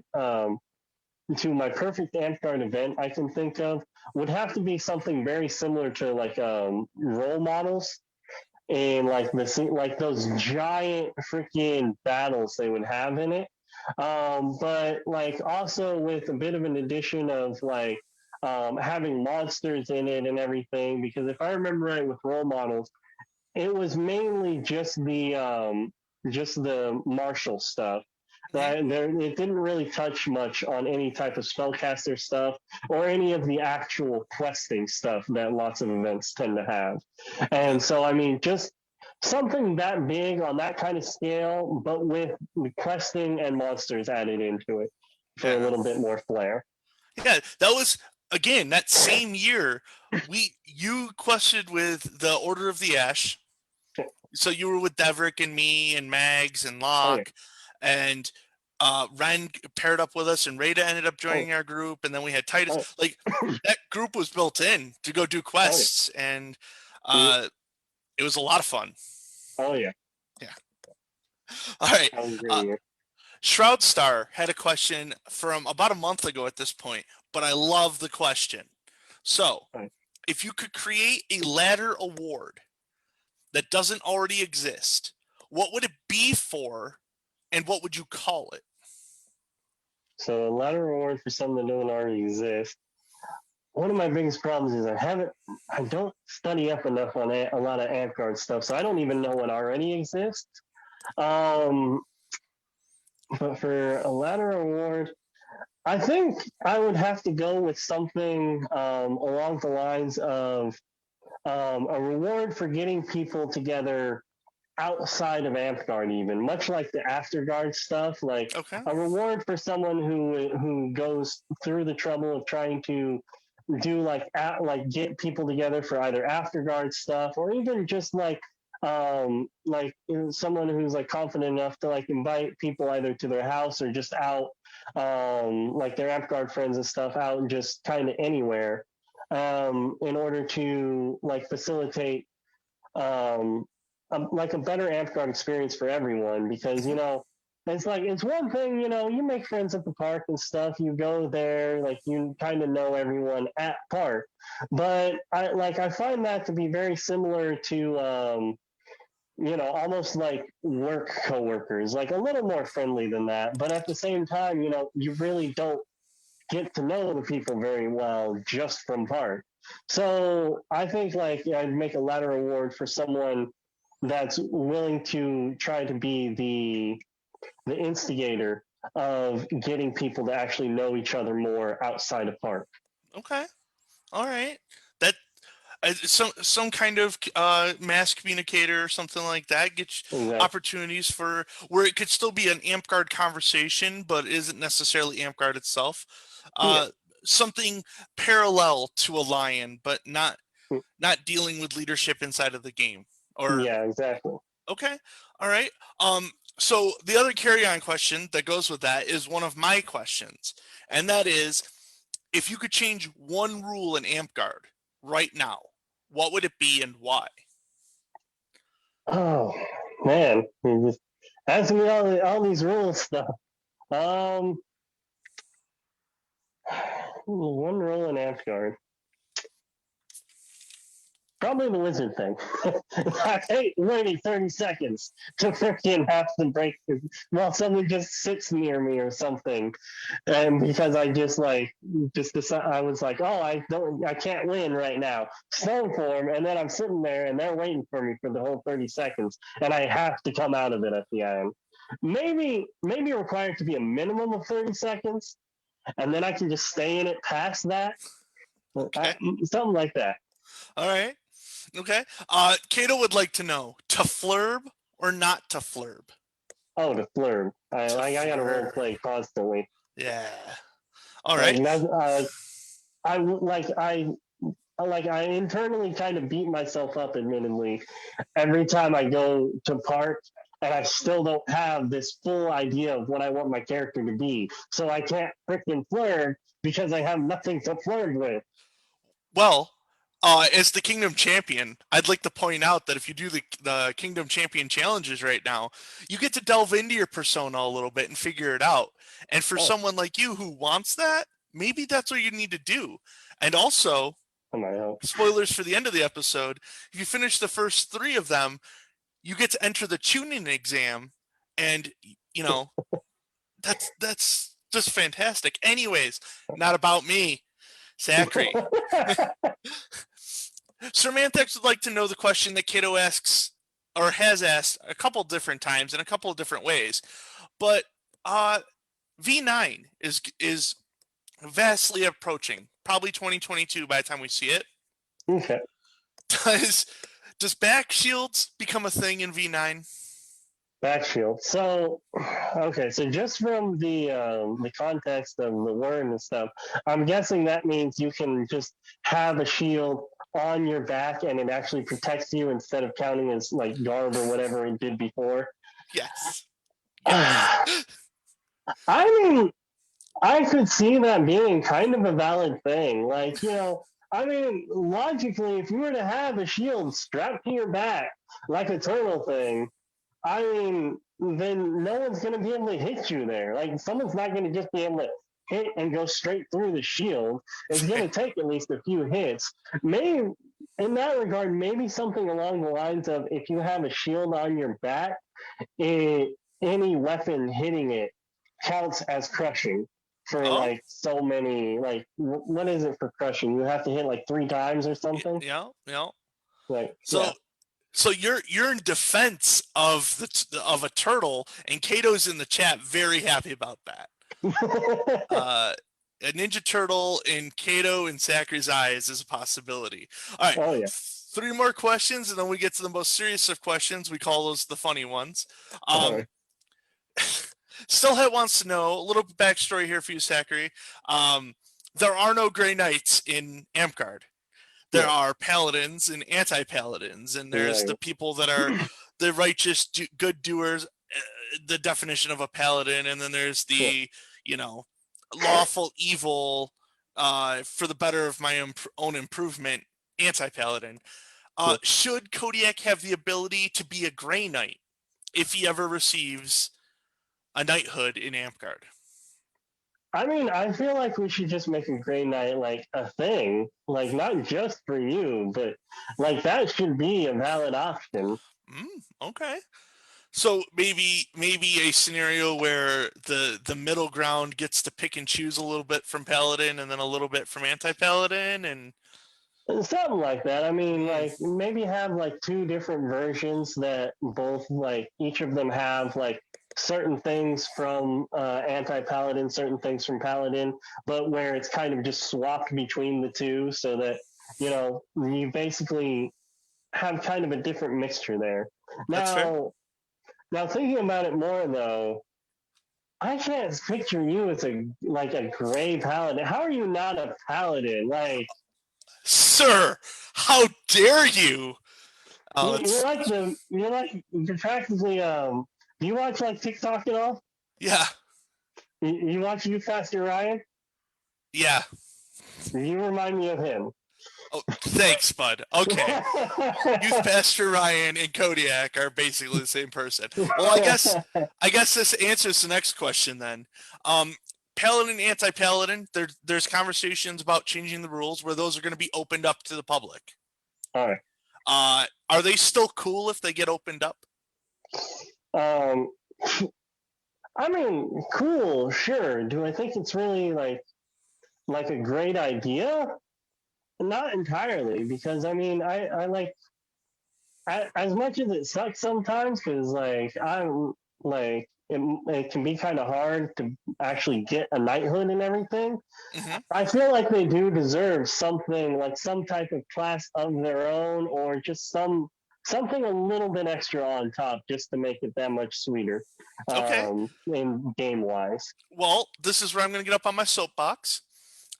[SPEAKER 2] perfect Amtgard event I can think of would have to be something very similar to like role models and like those giant freaking battles they would have in it. But like also with a bit of an addition of like having monsters in it and everything. Because if I remember right, with role models, it was mainly just the martial stuff.
[SPEAKER 1] Mm-hmm.
[SPEAKER 2] It didn't really touch much on any type of spellcaster stuff or any of the actual questing stuff that lots of events tend to have.
[SPEAKER 1] Yeah.
[SPEAKER 2] And so, I mean, just something that big on that kind of scale, but with questing and monsters added into it for a
[SPEAKER 1] Yeah.
[SPEAKER 2] little bit more flair.
[SPEAKER 1] Yeah, that was again that same year. You quested with the Order of the Ash, so you were with Devrick and me and Mags and
[SPEAKER 2] Oh yeah,
[SPEAKER 1] Locke, and Ren paired up with us, and Rada ended up
[SPEAKER 2] oh,
[SPEAKER 1] joining our group, and then we had Titus.
[SPEAKER 2] oh,
[SPEAKER 1] Like that group was built in to go do
[SPEAKER 2] oh yeah,
[SPEAKER 1] quests, and
[SPEAKER 2] mm,
[SPEAKER 1] it was a lot of fun.
[SPEAKER 2] oh yeah.
[SPEAKER 1] Yeah. All right.
[SPEAKER 2] I was
[SPEAKER 1] Uh,
[SPEAKER 2] great.
[SPEAKER 1] Shroud Star had a question from about a month ago at this point, but I love the question. So, if you could create a ladder award that doesn't already exist, what would it be for, and what would you call it?
[SPEAKER 2] So a ladder reward for something that don't already exist. One of my biggest problems is I don't study up enough on a lot of Amp stuff, so I don't even know what already exists. Um, but for a ladder award, I think I would have to go with something along the lines of a reward for getting people together outside of Amphgard, even much like the Afterguard stuff, like
[SPEAKER 1] Okay.
[SPEAKER 2] a reward for someone who goes through the trouble of trying to do like get people together for either Afterguard stuff or even just someone who's like confident enough to like invite people either to their house or just out like their Amphgard friends and stuff out and just kind of anywhere in order to like facilitate um, like a better Amphgard experience for everyone because
[SPEAKER 1] Mhm.
[SPEAKER 2] it's like it's one thing you make friends at the park and stuff, you go there, like you kind of know everyone at park, but I find that to be very similar to almost like work coworkers, like a little more friendly than that, but at the same time you really don't get to know the people very well just from park. So I think like I'd make a ladder award for someone that's willing to try to be the instigator of getting people to actually know each other more outside of park.
[SPEAKER 1] Okay. All right. That some kind of mass communicator or something like that gets
[SPEAKER 2] Exactly.
[SPEAKER 1] opportunities for where it could still be an Amp conversation, but isn't necessarily Amp itself.
[SPEAKER 2] Yeah.
[SPEAKER 1] Uh, Something parallel to a lion, but not dealing with leadership inside of the game. Or
[SPEAKER 2] Yeah. Exactly.
[SPEAKER 1] okay, all right. So the other carry-on question that goes with that is one of my questions, and that is, if you could change one rule in Amp right now, what would it be and why?
[SPEAKER 2] Oh man, you just asking me all these rules stuff. Um, one rule in Asgard. Probably the wizard thing. I hate waiting 30 seconds to freaking have to break while someone just sits near me or something. And because I just decide, I was like, oh, I can't win right now. Stone form, and then I'm sitting there and they're waiting for me for the whole 30 seconds, and I have to come out of it at the end. Maybe required to be a minimum of 30 seconds, and then I can just stay in it past that.
[SPEAKER 1] Okay,
[SPEAKER 2] Something like that.
[SPEAKER 1] all right, okay. Kato would like to know to flurb or not to flurb.
[SPEAKER 2] Oh, the flurb.
[SPEAKER 1] To
[SPEAKER 2] I got to role
[SPEAKER 1] flurb.
[SPEAKER 2] play constantly.
[SPEAKER 1] Yeah. All right.
[SPEAKER 2] Like that's I I internally kind of beat myself up, admittedly, every time I go to park, and I still don't have this full idea of what I want my character to be. So I can't freaking flirt because I have nothing to flirt with.
[SPEAKER 1] Well, as the Kingdom Champion, I'd like to point out that if you do the Kingdom Champion challenges right now, you get to delve into your persona a little bit and figure it out. And for
[SPEAKER 2] Oh,
[SPEAKER 1] someone like you who wants that, maybe that's what you need to do. And also,
[SPEAKER 2] come on.
[SPEAKER 1] spoilers for the end of the episode, if you finish the first three of them, you get to enter the tuning exam, and you know that's just fantastic. Anyways, not about me, Sacree. Sir Manthex would like to know the question that Kato asks or has asked a couple different times in a couple of different ways. But V9 is vastly approaching, probably 2022 by the time we see it.
[SPEAKER 2] Okay.
[SPEAKER 1] Does Does back shields become a thing in V9?
[SPEAKER 2] Back shield. So, okay, so just from the context of the word and stuff, I'm guessing that means you can just have a shield on your back and it actually protects you instead of counting as like garb or whatever it did before.
[SPEAKER 1] Yes. Yes.
[SPEAKER 2] I mean, I could see that being kind of a valid thing. Like, I mean, logically, if you were to have a shield strapped to your back like a turtle thing, I mean, then no one's going to be able to hit you there. Like, someone's not going to just be able to hit and go straight through the shield. It's going to take at least a few hits. Maybe, in that regard, maybe something along the lines of if you have a shield on your back, any weapon hitting it counts as crushing for
[SPEAKER 1] Oh,
[SPEAKER 2] like so many. Like, what is it for crushing? You have to hit like 3 times or something.
[SPEAKER 1] yeah, yeah.
[SPEAKER 2] Like,
[SPEAKER 1] So
[SPEAKER 2] yeah.
[SPEAKER 1] so you're in defense of of a turtle, and Kato's in the chat very happy about that. Uh, a Ninja Turtle in Kato and Sacree's eyes is a possibility. All right,
[SPEAKER 2] Oh yeah.
[SPEAKER 1] three more questions, and then we get to the most serious of questions. We call those the funny ones.
[SPEAKER 2] All right.
[SPEAKER 1] Um, Stillhead wants to know a little backstory here for you, Sacree. There are no Grey Knights in Amtgard. There
[SPEAKER 2] Yeah.
[SPEAKER 1] are paladins and anti-paladins, and there's
[SPEAKER 2] Right.
[SPEAKER 1] the people that are the righteous, good doers, the definition of a paladin, and then there's
[SPEAKER 2] Yeah.
[SPEAKER 1] the, you know, lawful evil, for the better of my own improvement, anti-paladin.
[SPEAKER 2] Yeah.
[SPEAKER 1] Should Kodiak have the ability to be a Grey Knight if he ever receives a knighthood in Amtgard?
[SPEAKER 2] I mean, I feel like we should just make a Grey Knight like a thing, like not just for you, but like that should be a valid option.
[SPEAKER 1] Okay. So maybe a scenario where the middle ground gets to pick and choose a little bit from paladin and then a little bit from anti-paladin, and
[SPEAKER 2] Something like that. I mean,
[SPEAKER 1] mm,
[SPEAKER 2] like maybe have like two different versions that both like each of them have like certain things from anti paladin, certain things from paladin, but where it's kind of just swapped between the two, so that you basically have kind of a different mixture there.
[SPEAKER 1] that's fair.
[SPEAKER 2] Now thinking about it more though, I can't picture you as a gray paladin. How are you not a paladin? Like
[SPEAKER 1] Sir, how dare you? Oh,
[SPEAKER 2] you're
[SPEAKER 1] it's
[SPEAKER 2] like you're practically do you watch like TikTok at all?
[SPEAKER 1] yeah,
[SPEAKER 2] You watch You Faster Ryan?
[SPEAKER 1] yeah.
[SPEAKER 2] You remind me of him.
[SPEAKER 1] Oh, thanks, bud. Okay. Youth Pastor Ryan and Kodiak are basically the same person. Well, I guess this answers the next question then. Um, Paladin, anti-Paladin. There's conversations about changing the rules where those are going to be opened up to the public.
[SPEAKER 2] All right.
[SPEAKER 1] Are they still cool if they get opened up?
[SPEAKER 2] Um, I mean, cool, sure. Do I think it's really like a great idea? Not entirely, because I mean, I like as much as it sucks sometimes, because like I'm like it can be kind of hard to actually get a knighthood and everything.
[SPEAKER 1] Mm-hmm.
[SPEAKER 2] I feel like they do deserve something like some type of class of their own, or just something a little bit extra on top, just to make it that much sweeter,
[SPEAKER 1] Okay.
[SPEAKER 2] in game wise.
[SPEAKER 1] Well, this is where I'm going to get up on my soapbox.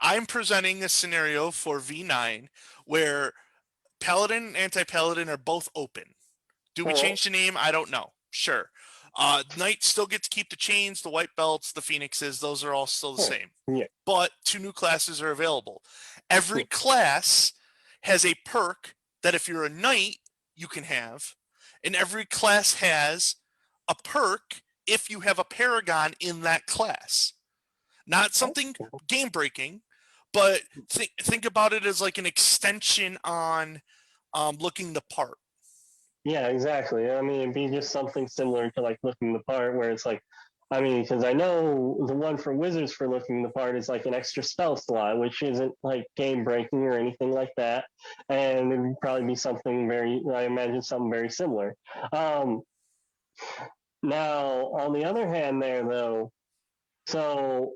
[SPEAKER 1] I'm presenting a scenario for V9 where Paladin and Anti-Paladin are both open. Do we
[SPEAKER 2] Uh,
[SPEAKER 1] change the name? I don't know. Sure. Knights still get to keep the chains, the white belts, the phoenixes. Those are all still the same.
[SPEAKER 2] yeah,
[SPEAKER 1] But two new classes are available. Every class has a perk that if you're a knight, you can have. And every class has a perk if you have a paragon in that class. Not something game breaking, but think about it as like an extension on looking the part.
[SPEAKER 2] yeah, exactly. I mean, it'd be just something similar to like looking the part, where it's like, I mean, because I know the one for wizards for looking the part is like an extra spell slot, which isn't like game breaking or anything like that, and it would probably be something very, I imagine, something very similar. Um, Now, on the other hand, there though, so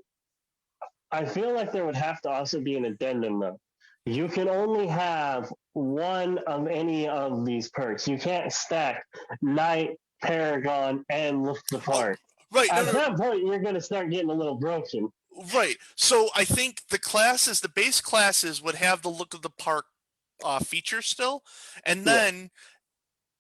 [SPEAKER 2] I feel like there would have to also be an addendum though, you can only have one of any of these perks. You can't stack Knight, Paragon, and Look the
[SPEAKER 1] Oh,
[SPEAKER 2] Part.
[SPEAKER 1] right. No,
[SPEAKER 2] At
[SPEAKER 1] no,
[SPEAKER 2] that point, you're going to start getting a little broken.
[SPEAKER 1] right. So I think the base classes would have the look of the park feature still, and
[SPEAKER 2] Yeah,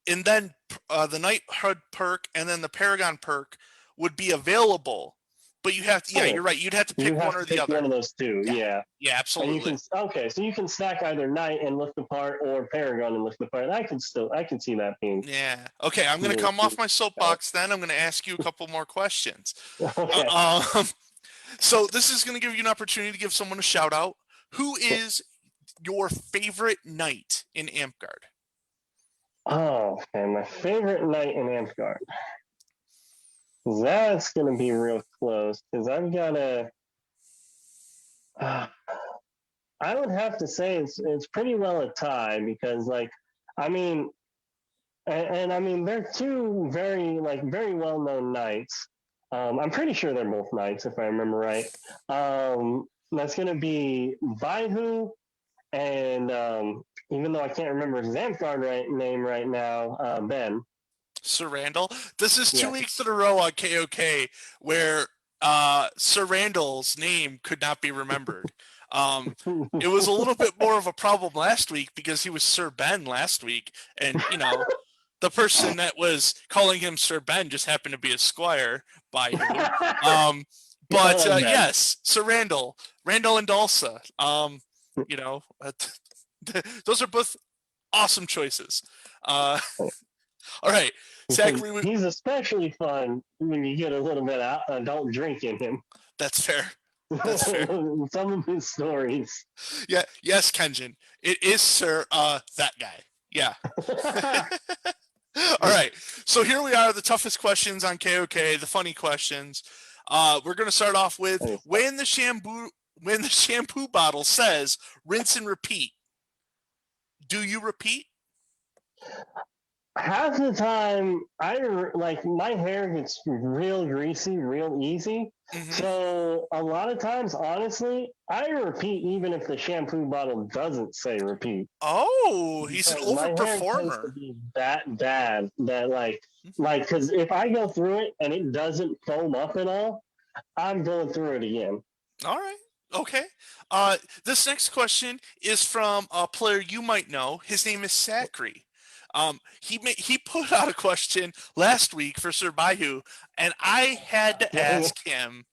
[SPEAKER 1] then the Knighthood perk and then the Paragon perk would be available. But you have to, yeah,
[SPEAKER 2] okay.
[SPEAKER 1] you're right. You'd have to
[SPEAKER 2] You
[SPEAKER 1] pick one
[SPEAKER 2] have
[SPEAKER 1] or
[SPEAKER 2] to
[SPEAKER 1] the
[SPEAKER 2] pick one
[SPEAKER 1] other.
[SPEAKER 2] of those two.
[SPEAKER 1] Yeah,
[SPEAKER 2] Yeah.
[SPEAKER 1] yeah,
[SPEAKER 2] And you
[SPEAKER 1] absolutely.
[SPEAKER 2] can okay, so you can stack either Knight and Lift Apart or Paragon and Lift Apart. I can see that
[SPEAKER 1] Yeah. Okay, I'm gonna
[SPEAKER 2] being
[SPEAKER 1] come off my
[SPEAKER 2] valid.
[SPEAKER 1] soapbox. Then I'm gonna ask you a couple more questions.
[SPEAKER 2] Okay.
[SPEAKER 1] So this is gonna give you an opportunity to give someone a shout out. Who is your favorite knight in Amtgard?
[SPEAKER 2] Oh, and my favorite Knight in Amtgard. That's gonna be real close because I've got a. Uh, I would have to say it's pretty well a tie because I mean and I mean they're two very well known knights. I'm pretty sure they're both knights if I remember right. That's gonna be Baihu and even though I can't remember his name right now, Ben.
[SPEAKER 1] Sir Randall. This is two
[SPEAKER 2] Yeah.
[SPEAKER 1] weeks in a row on KOK where Sir Randall's name could not be remembered. It was a little bit more of a problem last week because he was Sir Ben last week, and the person that was calling him Sir Ben just happened to be a squire by who. Um,
[SPEAKER 2] I
[SPEAKER 1] but
[SPEAKER 2] like Ben.
[SPEAKER 1] yes, Sir Randall, Randall and Dalsa. You know, those are both awesome choices. Uh, all right,
[SPEAKER 2] Because
[SPEAKER 1] Sacree,
[SPEAKER 2] he's especially fun when you get a little bit of adult drink in him.
[SPEAKER 1] that's fair. That's fair.
[SPEAKER 2] Some of his stories.
[SPEAKER 1] Yeah, yes, Kenjin. It is Sir that guy. Yeah. All right. So here we are, the toughest questions on KOK, the funny questions. We're gonna start off with when the shampoo bottle says rinse and repeat. Do you repeat?
[SPEAKER 2] Half the time, my hair gets real greasy real easy.
[SPEAKER 1] Mm-hmm.
[SPEAKER 2] So a lot of times, honestly, I repeat even if the shampoo bottle doesn't say repeat.
[SPEAKER 1] Oh, he's an
[SPEAKER 2] Because my hair tends to
[SPEAKER 1] overperformer.
[SPEAKER 2] be that bad that because if I go through it and it doesn't foam up at all, I'm going through it again.
[SPEAKER 1] All right. Okay. This next question is from a player you might know. His name is Sacree. He put out a question last week for Sir Bayou, and I had to ask him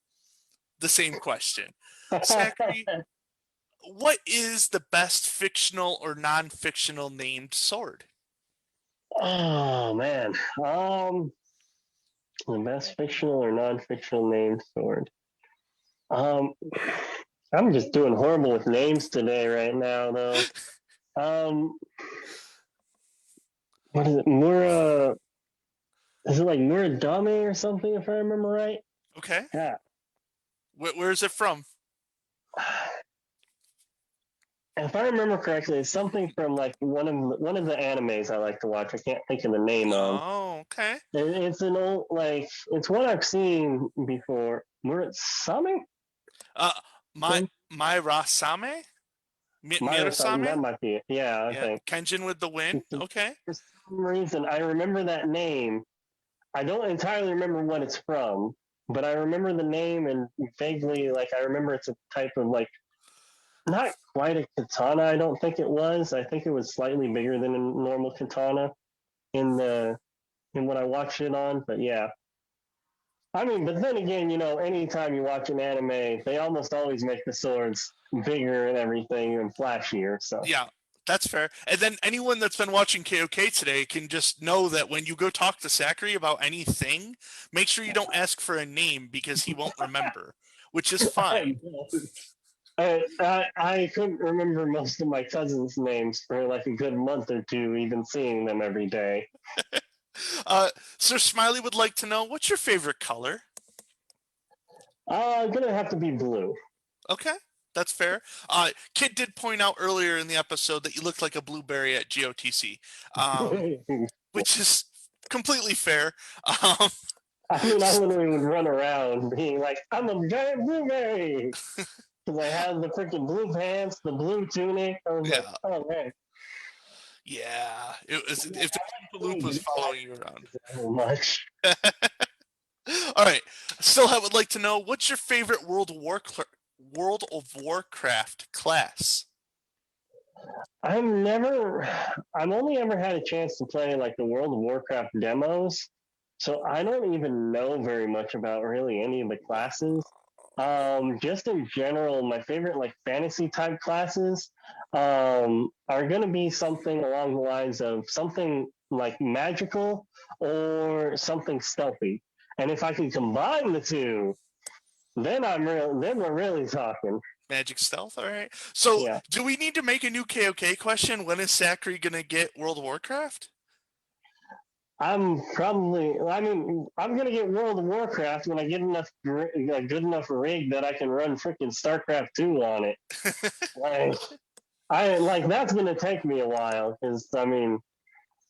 [SPEAKER 1] the same question. Sacree, what is the best fictional or non-fictional named sword?
[SPEAKER 2] Oh man, the best fictional or non-fictional named sword. Um, I'm just doing horrible with names today right now, though. Um, what is it? Mura? Is it like Muradame or something? If I remember right.
[SPEAKER 1] Okay.
[SPEAKER 2] Yeah.
[SPEAKER 1] Where is it from?
[SPEAKER 2] If I remember correctly, it's something from like one of the animes I like to watch. I can't think of the name of.
[SPEAKER 1] Oh, okay.
[SPEAKER 2] It's an old it's one I've seen before. Murasame?
[SPEAKER 1] Uh, my Rasame?
[SPEAKER 2] Myra something. That
[SPEAKER 1] Mirasame?
[SPEAKER 2] might be it. Yeah, I
[SPEAKER 1] Yeah,
[SPEAKER 2] think.
[SPEAKER 1] Kenjin with the win. Okay.
[SPEAKER 2] For some reason, I remember that name. I don't entirely remember what it's from, but I remember the name and vaguely, I remember it's a type of not quite a katana. I don't think it was. I think it was slightly bigger than a normal katana in the in what I watched it on. But yeah, I mean, but then again, anytime you watch an anime, they almost always make the swords bigger and everything and flashier. So
[SPEAKER 1] Yeah, that's fair. And then anyone that's been watching KOK today can just know that when you go talk to Sacree about anything, make sure you don't ask for a name because he won't remember, which is fine.
[SPEAKER 2] I couldn't remember most of my cousins' names for like a good month or two, even seeing them every day.
[SPEAKER 1] Sir Smiley would like to know what's your favorite color?
[SPEAKER 2] Gonna have to be blue.
[SPEAKER 1] Okay, that's fair. Kit did point out earlier in the episode that you looked like a blueberry at GOTC, which is completely fair.
[SPEAKER 2] I mean, I literally would run around being like, "I'm a giant blueberry." because I had the freaking blue pants, the blue tunic. I was like,
[SPEAKER 1] Yeah.
[SPEAKER 2] oh man,
[SPEAKER 1] Yeah. It was if the Oompa
[SPEAKER 2] really
[SPEAKER 1] Loop was
[SPEAKER 2] do
[SPEAKER 1] following you around.
[SPEAKER 2] so much.
[SPEAKER 1] All right. Still, I would like to know what's your favorite World of Warcraft class?
[SPEAKER 2] I've only ever had a chance to play like the World of Warcraft demos, so I don't even know very much about really any of the classes. Just in general, my favorite like fantasy type classes are going to be something along the lines of something like magical or something stealthy. And if I can combine the two, then we're really talking.
[SPEAKER 1] Magic Stealth. All right. So,
[SPEAKER 2] Yeah.
[SPEAKER 1] do we need to make a new KOK question? When is Sacree gonna get World of Warcraft?
[SPEAKER 2] I'm gonna get World of Warcraft when I get a good enough rig that I can run freaking StarCraft 2 on it. Like, that's gonna take me a while because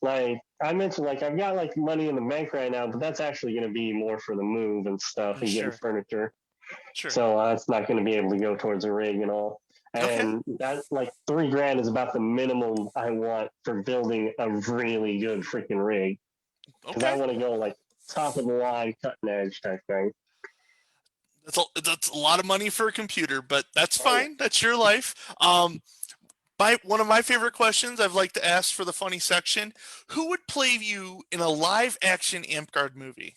[SPEAKER 2] like I mentioned, like I've got like money in the bank right now, but that's actually gonna be more for the move and stuff and getting
[SPEAKER 1] Sure.
[SPEAKER 2] furniture.
[SPEAKER 1] Sure.
[SPEAKER 2] So that's not gonna be able to go towards a rig and all.
[SPEAKER 1] Okay.
[SPEAKER 2] And that like 3 grand is about the minimum I want for building a really good freaking rig because I
[SPEAKER 1] Okay.
[SPEAKER 2] want to go like top of the line, cutting edge type thing.
[SPEAKER 1] That's a lot of money for a computer, but that's
[SPEAKER 2] Oh yeah.
[SPEAKER 1] fine. That's your life. One of my favorite questions I've like to ask for the funny section: who would play you in a live action Amp movie?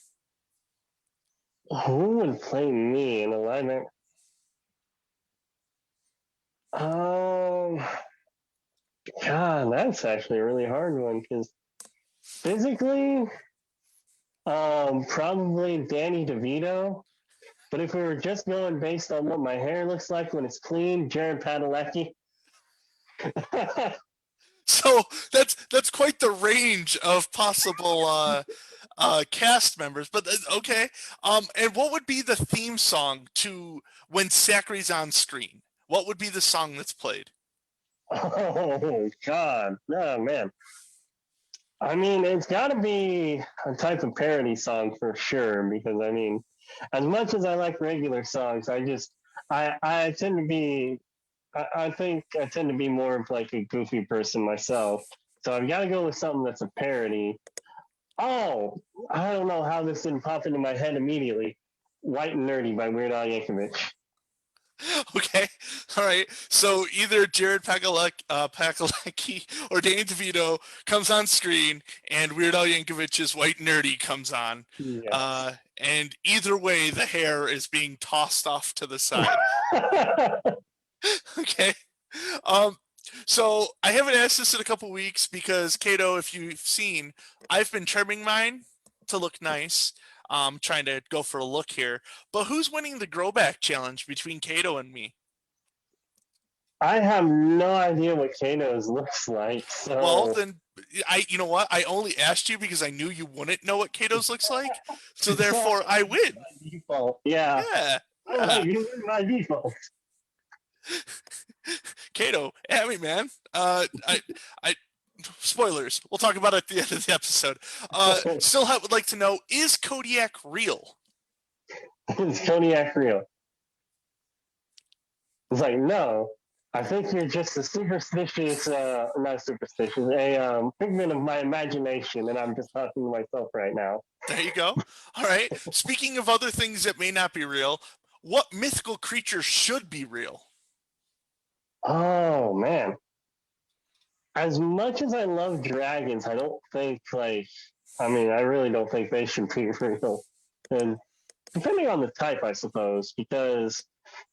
[SPEAKER 2] Who would play me in a live action? Um, God, that's actually a really hard one because physically, probably Danny DeVito. But if we were just going based on what my hair looks like when it's clean, Jared Padalecki.
[SPEAKER 1] So that's quite the range of possible cast members. But okay. And what would be the theme song to when Sacri's on screen? What would be the song that's played?
[SPEAKER 2] Oh God, oh man. It's got to be a type of parody song for sure. Because as much as I like regular songs, I tend to be I think I tend to be more of like a goofy person myself. So I've got to go with something that's a parody. Oh, I don't know how this didn't pop into my head immediately. White and Nerdy by Weird Al Yankovic.
[SPEAKER 1] Okay, all right. So either Jared Padalecki or Danny DeVito comes on screen, and Weird Al Yankovic's White Nerdy comes on.
[SPEAKER 2] Yes.
[SPEAKER 1] And either way, the hair is being tossed off to the side. Okay. Um, so I haven't asked this in a couple weeks because Kato, if you've seen, I've been trimming mine to look nice. Trying to go for a look here. But who's winning the grow back challenge between Kato and me?
[SPEAKER 2] I have no idea what Kano's looks like.
[SPEAKER 1] Well,
[SPEAKER 2] So
[SPEAKER 1] then you know what? I only asked you because I knew you wouldn't know what Kato's looks like. So
[SPEAKER 2] so
[SPEAKER 1] therefore I win.
[SPEAKER 2] by default, yeah.
[SPEAKER 1] Yeah.
[SPEAKER 2] I was like,
[SPEAKER 1] Yeah.
[SPEAKER 2] you by default.
[SPEAKER 1] Kato, at me, man. I spoilers. We'll talk about it at the end of the episode. Would like to know, is Kodiak real?
[SPEAKER 2] It's Kodiak real. It's like, no, I think you're just a superstitious, not superstitious, a figment of my imagination, and I'm just talking to myself right now.
[SPEAKER 1] There you go. All right. Speaking of other things that may not be real, what mythical creature should be real?
[SPEAKER 2] Oh man, as much as I love dragons, I don't think I really don't think they should be real. And depending on the type, I suppose, because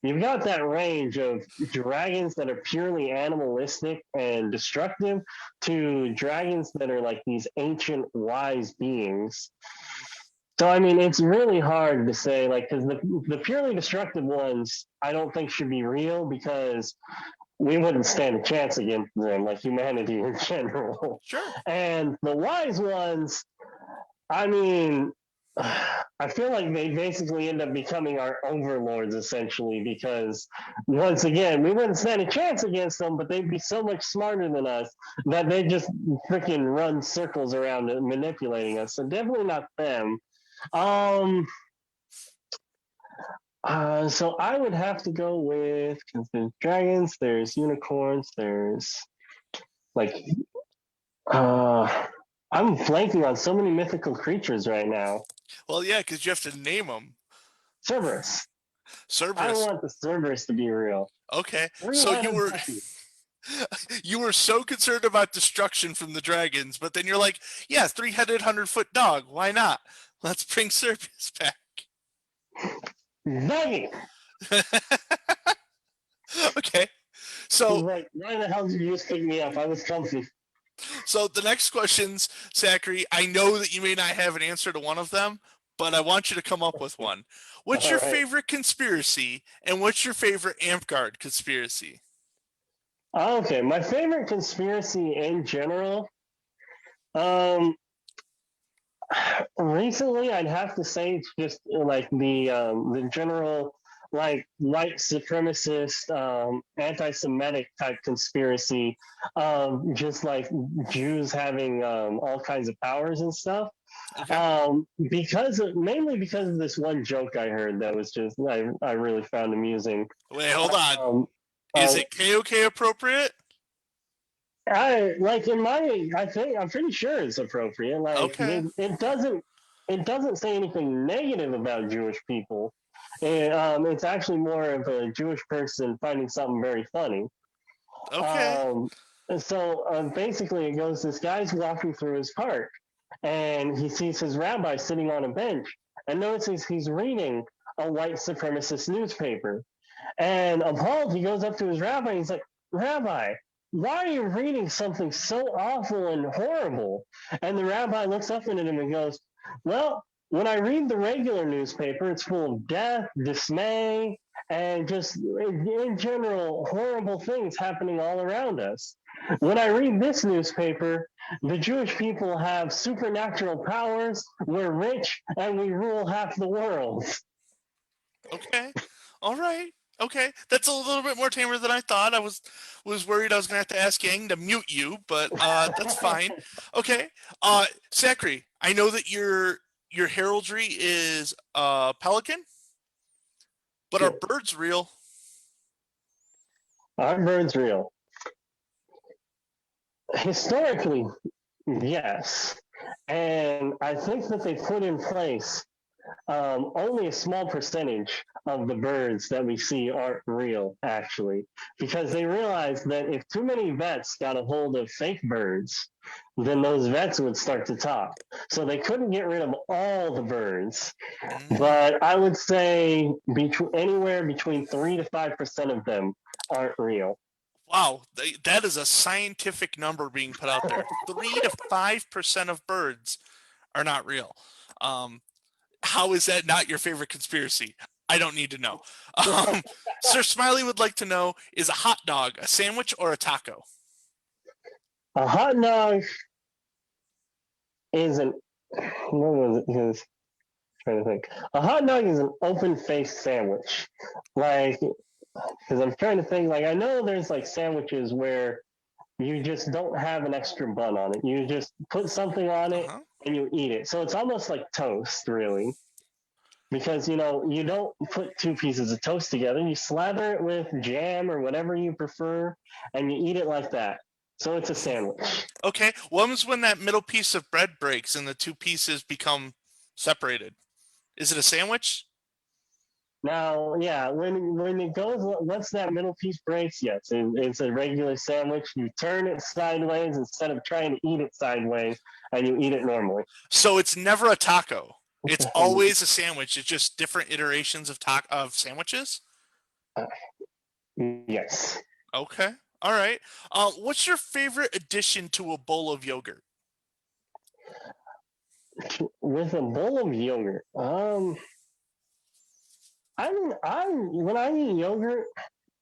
[SPEAKER 2] you've got that range of dragons that are purely animalistic and destructive to dragons that are like these ancient wise beings. So it's really hard to say, like, because the purely destructive ones I don't think should be real because we wouldn't stand a chance against them, like humanity in general.
[SPEAKER 1] Sure.
[SPEAKER 2] And the wise ones, I mean, I feel like they basically end up becoming our overlords essentially because once again, we wouldn't stand a chance against them, but they'd be so much smarter than us that they just freaking run circles around it, manipulating us. So definitely not them. Um, So I would have to go with, because there's dragons, there's unicorns, there's like uh I'm blanking on so many mythical creatures right now.
[SPEAKER 1] Well, yeah, because you have to name them.
[SPEAKER 2] Cerberus. I
[SPEAKER 1] Cerberus.
[SPEAKER 2] want the Cerberus to be real.
[SPEAKER 1] Okay, so you
[SPEAKER 2] 3-headed
[SPEAKER 1] were
[SPEAKER 2] monkey.
[SPEAKER 1] you were so concerned about destruction from the dragons, but then you're like, yeah, 3-headed 100-foot dog. Why not? Let's bring Cerberus back.
[SPEAKER 2] Doggy.
[SPEAKER 1] Okay,
[SPEAKER 2] He's
[SPEAKER 1] so
[SPEAKER 2] like, why the hell did you just pick me up? I was comfy.
[SPEAKER 1] so the next questions, Sacree, I know that you may not have an answer to one of them, but I want you to come up with one. What's
[SPEAKER 2] All
[SPEAKER 1] your
[SPEAKER 2] right.
[SPEAKER 1] favorite conspiracy, and what's your favorite Amp conspiracy?
[SPEAKER 2] Okay, my favorite conspiracy in general. Um, Recently, I'd have to say it's just like the general like white supremacist, anti-Semitic type conspiracy of just like Jews having all kinds of powers and stuff.
[SPEAKER 1] Okay,
[SPEAKER 2] Mainly because of this one joke I heard that was just I really found amusing.
[SPEAKER 1] wait, hold on.
[SPEAKER 2] Um,
[SPEAKER 1] Is
[SPEAKER 2] uh,
[SPEAKER 1] it KOK appropriate?
[SPEAKER 2] I like in my I think I'm pretty sure it's appropriate. Like
[SPEAKER 1] Okay,
[SPEAKER 2] it doesn't say anything negative about Jewish people. It's actually more of a Jewish person finding something very funny.
[SPEAKER 1] okay,
[SPEAKER 2] Um, Basically, it goes: this guy's walking through his park, and he sees his rabbi sitting on a bench, and notices he's reading a white supremacist newspaper. And appalled, he goes up to his rabbi and he's like, Rabbi, why are you reading something so awful and horrible? And the rabbi looks up at him and goes, well, when I read the regular newspaper, it's full of death, dismay, and just in general horrible things happening all around us. When I read this newspaper, the Jewish people have supernatural powers, we're rich, and we rule half the world.
[SPEAKER 1] okay, all right. Okay, that's a little bit more tamer than I thought. I was worried I was gonna have to ask Yang to mute you, but that's fine. Okay, Sacri, I know that your heraldry is pelican, but are
[SPEAKER 2] Yeah,
[SPEAKER 1] birds real?
[SPEAKER 2] our bird's real. Historically, yes. And I think that they put in place only a small percentage of the birds that we see aren't real, actually, because they realized that if too many vets got a hold of fake birds, then those vets would start to talk. So they couldn't get rid of all the birds,
[SPEAKER 1] Mm.
[SPEAKER 2] but I would say anywhere between 3 to 5% of them aren't real.
[SPEAKER 1] Wow, that is a scientific number being put out there. 3 to 5% of birds are not real. Um, how is that not your favorite conspiracy? I don't need to know. Um, Sir Smiley would like to know: is a hot dog a sandwich or a taco?
[SPEAKER 2] A hot dog isn't. What was it? Because trying to think. A hot dog is an open faced sandwich. Like, because I'm trying to think, like, I know there's like sandwiches where you just don't have an extra bun on it. You just put something on
[SPEAKER 1] Uh
[SPEAKER 2] it
[SPEAKER 1] huh.
[SPEAKER 2] and you eat it. So it's almost like toast, really. Because, you don't put two pieces of toast together. You slather it with jam or whatever you prefer and you eat it like that. So it's a sandwich.
[SPEAKER 1] Okay. When's when that middle piece of bread breaks and the two pieces become separated? Is it a sandwich?
[SPEAKER 2] Now, yeah, when it goes, once that middle piece breaks, yes, it's a regular sandwich. You turn it sideways instead of trying to eat it sideways, and you eat it normally.
[SPEAKER 1] So it's never a taco. It's always a sandwich. It's just different iterations of sandwiches.
[SPEAKER 2] Yes,
[SPEAKER 1] Okay. All right. What's your favorite addition to a bowl of yogurt?
[SPEAKER 2] with a bowl of yogurt. I when I eat yogurt,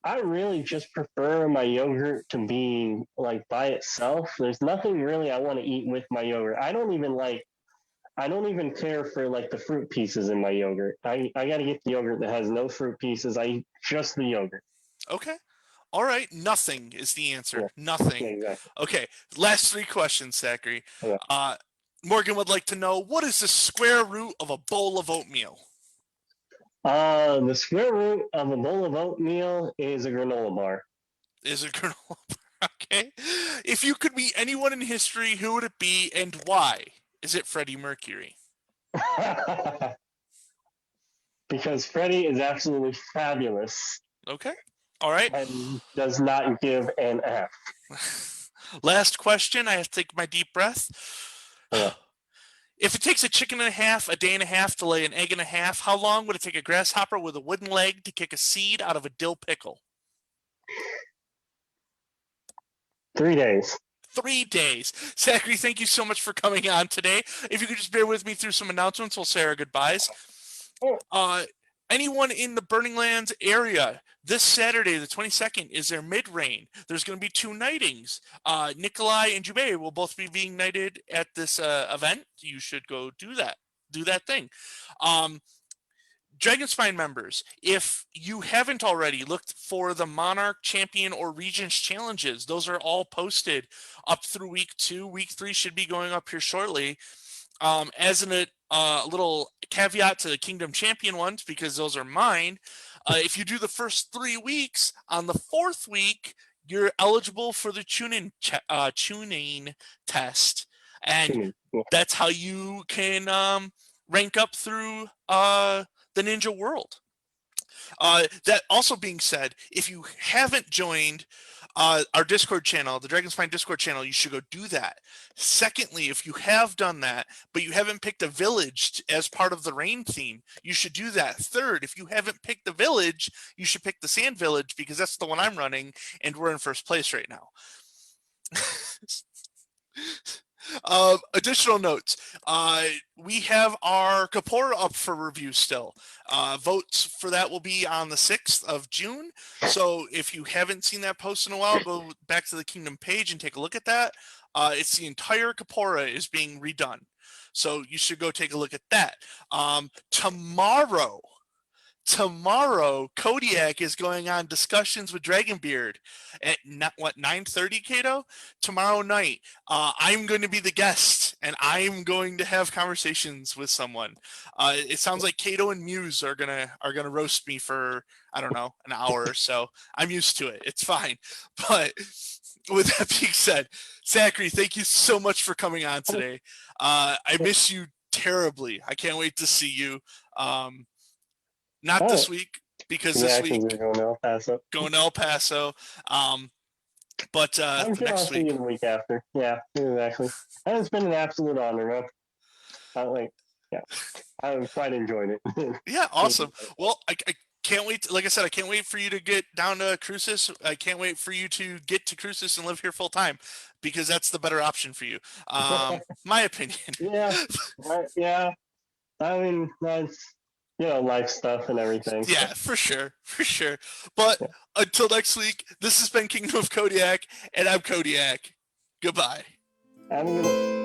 [SPEAKER 2] I really just prefer my yogurt to be like by itself. There's nothing really I want to eat with my yogurt. I don't even care for like the fruit pieces in my yogurt. I got to get the yogurt that has no fruit pieces. I eat just the yogurt.
[SPEAKER 1] Okay. All right. Nothing is the
[SPEAKER 2] Yeah,
[SPEAKER 1] answer.
[SPEAKER 2] yeah,
[SPEAKER 1] Nothing.
[SPEAKER 2] exactly.
[SPEAKER 1] Okay. Last three questions, Zachary.
[SPEAKER 2] Yeah.
[SPEAKER 1] Uh, Morgan would like to know: what is the square root of a bowl of oatmeal?
[SPEAKER 2] The square root of a bowl of oatmeal is a granola bar.
[SPEAKER 1] Is it granola bar? Okay. If you could meet anyone in history, who would it be and why? Is it Freddie Mercury?
[SPEAKER 2] Because Freddie is absolutely fabulous
[SPEAKER 1] Okay. All right.
[SPEAKER 2] and does not give an F.
[SPEAKER 1] Last question. I have to take my deep breath.
[SPEAKER 2] Yeah.
[SPEAKER 1] If it takes a chicken and a half, a day and a half to lay an egg and a half, how long would it take a grasshopper with a wooden leg to kick a seed out of a dill pickle?
[SPEAKER 2] 3 days.
[SPEAKER 1] 3 days. Sacree, thank you so much for coming on today. If you could just bear with me through some announcements, we'll say our goodbyes. Anyone in the Burning Lands area, this Saturday, the 22nd, is their mid-rain. There's going to be 2 nightings. Nikolai and Jubei will both be being knighted at this event. You should go do that. Do that thing. Dragonspine members, if you haven't already, looked for the Monarch, Champion, or Regents challenges. Those are all posted up through week 2. Week 3 should be going up here shortly. As a little caveat to the Kingdom Champion ones, because those are mine, if you do the first 3 weeks, on the 4th week, you're eligible for the tuning test. And that's how you can rank up through the ninja world. That also being said, if you haven't joined our Discord channel, the Dragonspine Discord channel, you should go do that. Secondly, if you have done that, but you haven't picked a village as part of the rain theme, you should do that. Third, if you haven't picked the village, you should pick the Sand Village, because that's the one I'm running, and we're in first place right now. Additional notes. We have our Kapora up for review still. Votes for that will be on the 6th of June. So if you haven't seen that post in a while, go back to the Kingdom page and take a look at that. It's the entire Kapora is being redone. So you should go take a look at that. Tomorrow, Kodiak is going on Discussions with Dragonbeard at 9:30, Kato? Tomorrow night. I'm going to be the guest, and I'm going to have conversations with someone. It sounds like Kato and Muse are gonna roast me for, I don't know, an hour or so. I'm used to it. It's fine. But with that being said, Sacree, thank you so much for coming on today. I miss you terribly. I can't wait to see you. Not this week, because this week
[SPEAKER 2] going to El Paso.
[SPEAKER 1] But
[SPEAKER 2] I'm
[SPEAKER 1] the next week.
[SPEAKER 2] The week after. Yeah, exactly. And it's been an absolute honor, man. I've quite enjoyed it.
[SPEAKER 1] Yeah, awesome. Well, I can't wait. Like I said, I can't wait for you to get down to Cruces. I can't wait for you to get to Cruces and live here full time, because that's the better option for you. My opinion.
[SPEAKER 2] Yeah. I mean, that's, life stuff and everything.
[SPEAKER 1] Yeah, for sure. But until next week, this has been Kingdom of Kodiak, and I'm Kodiak. Goodbye.
[SPEAKER 2] Have a good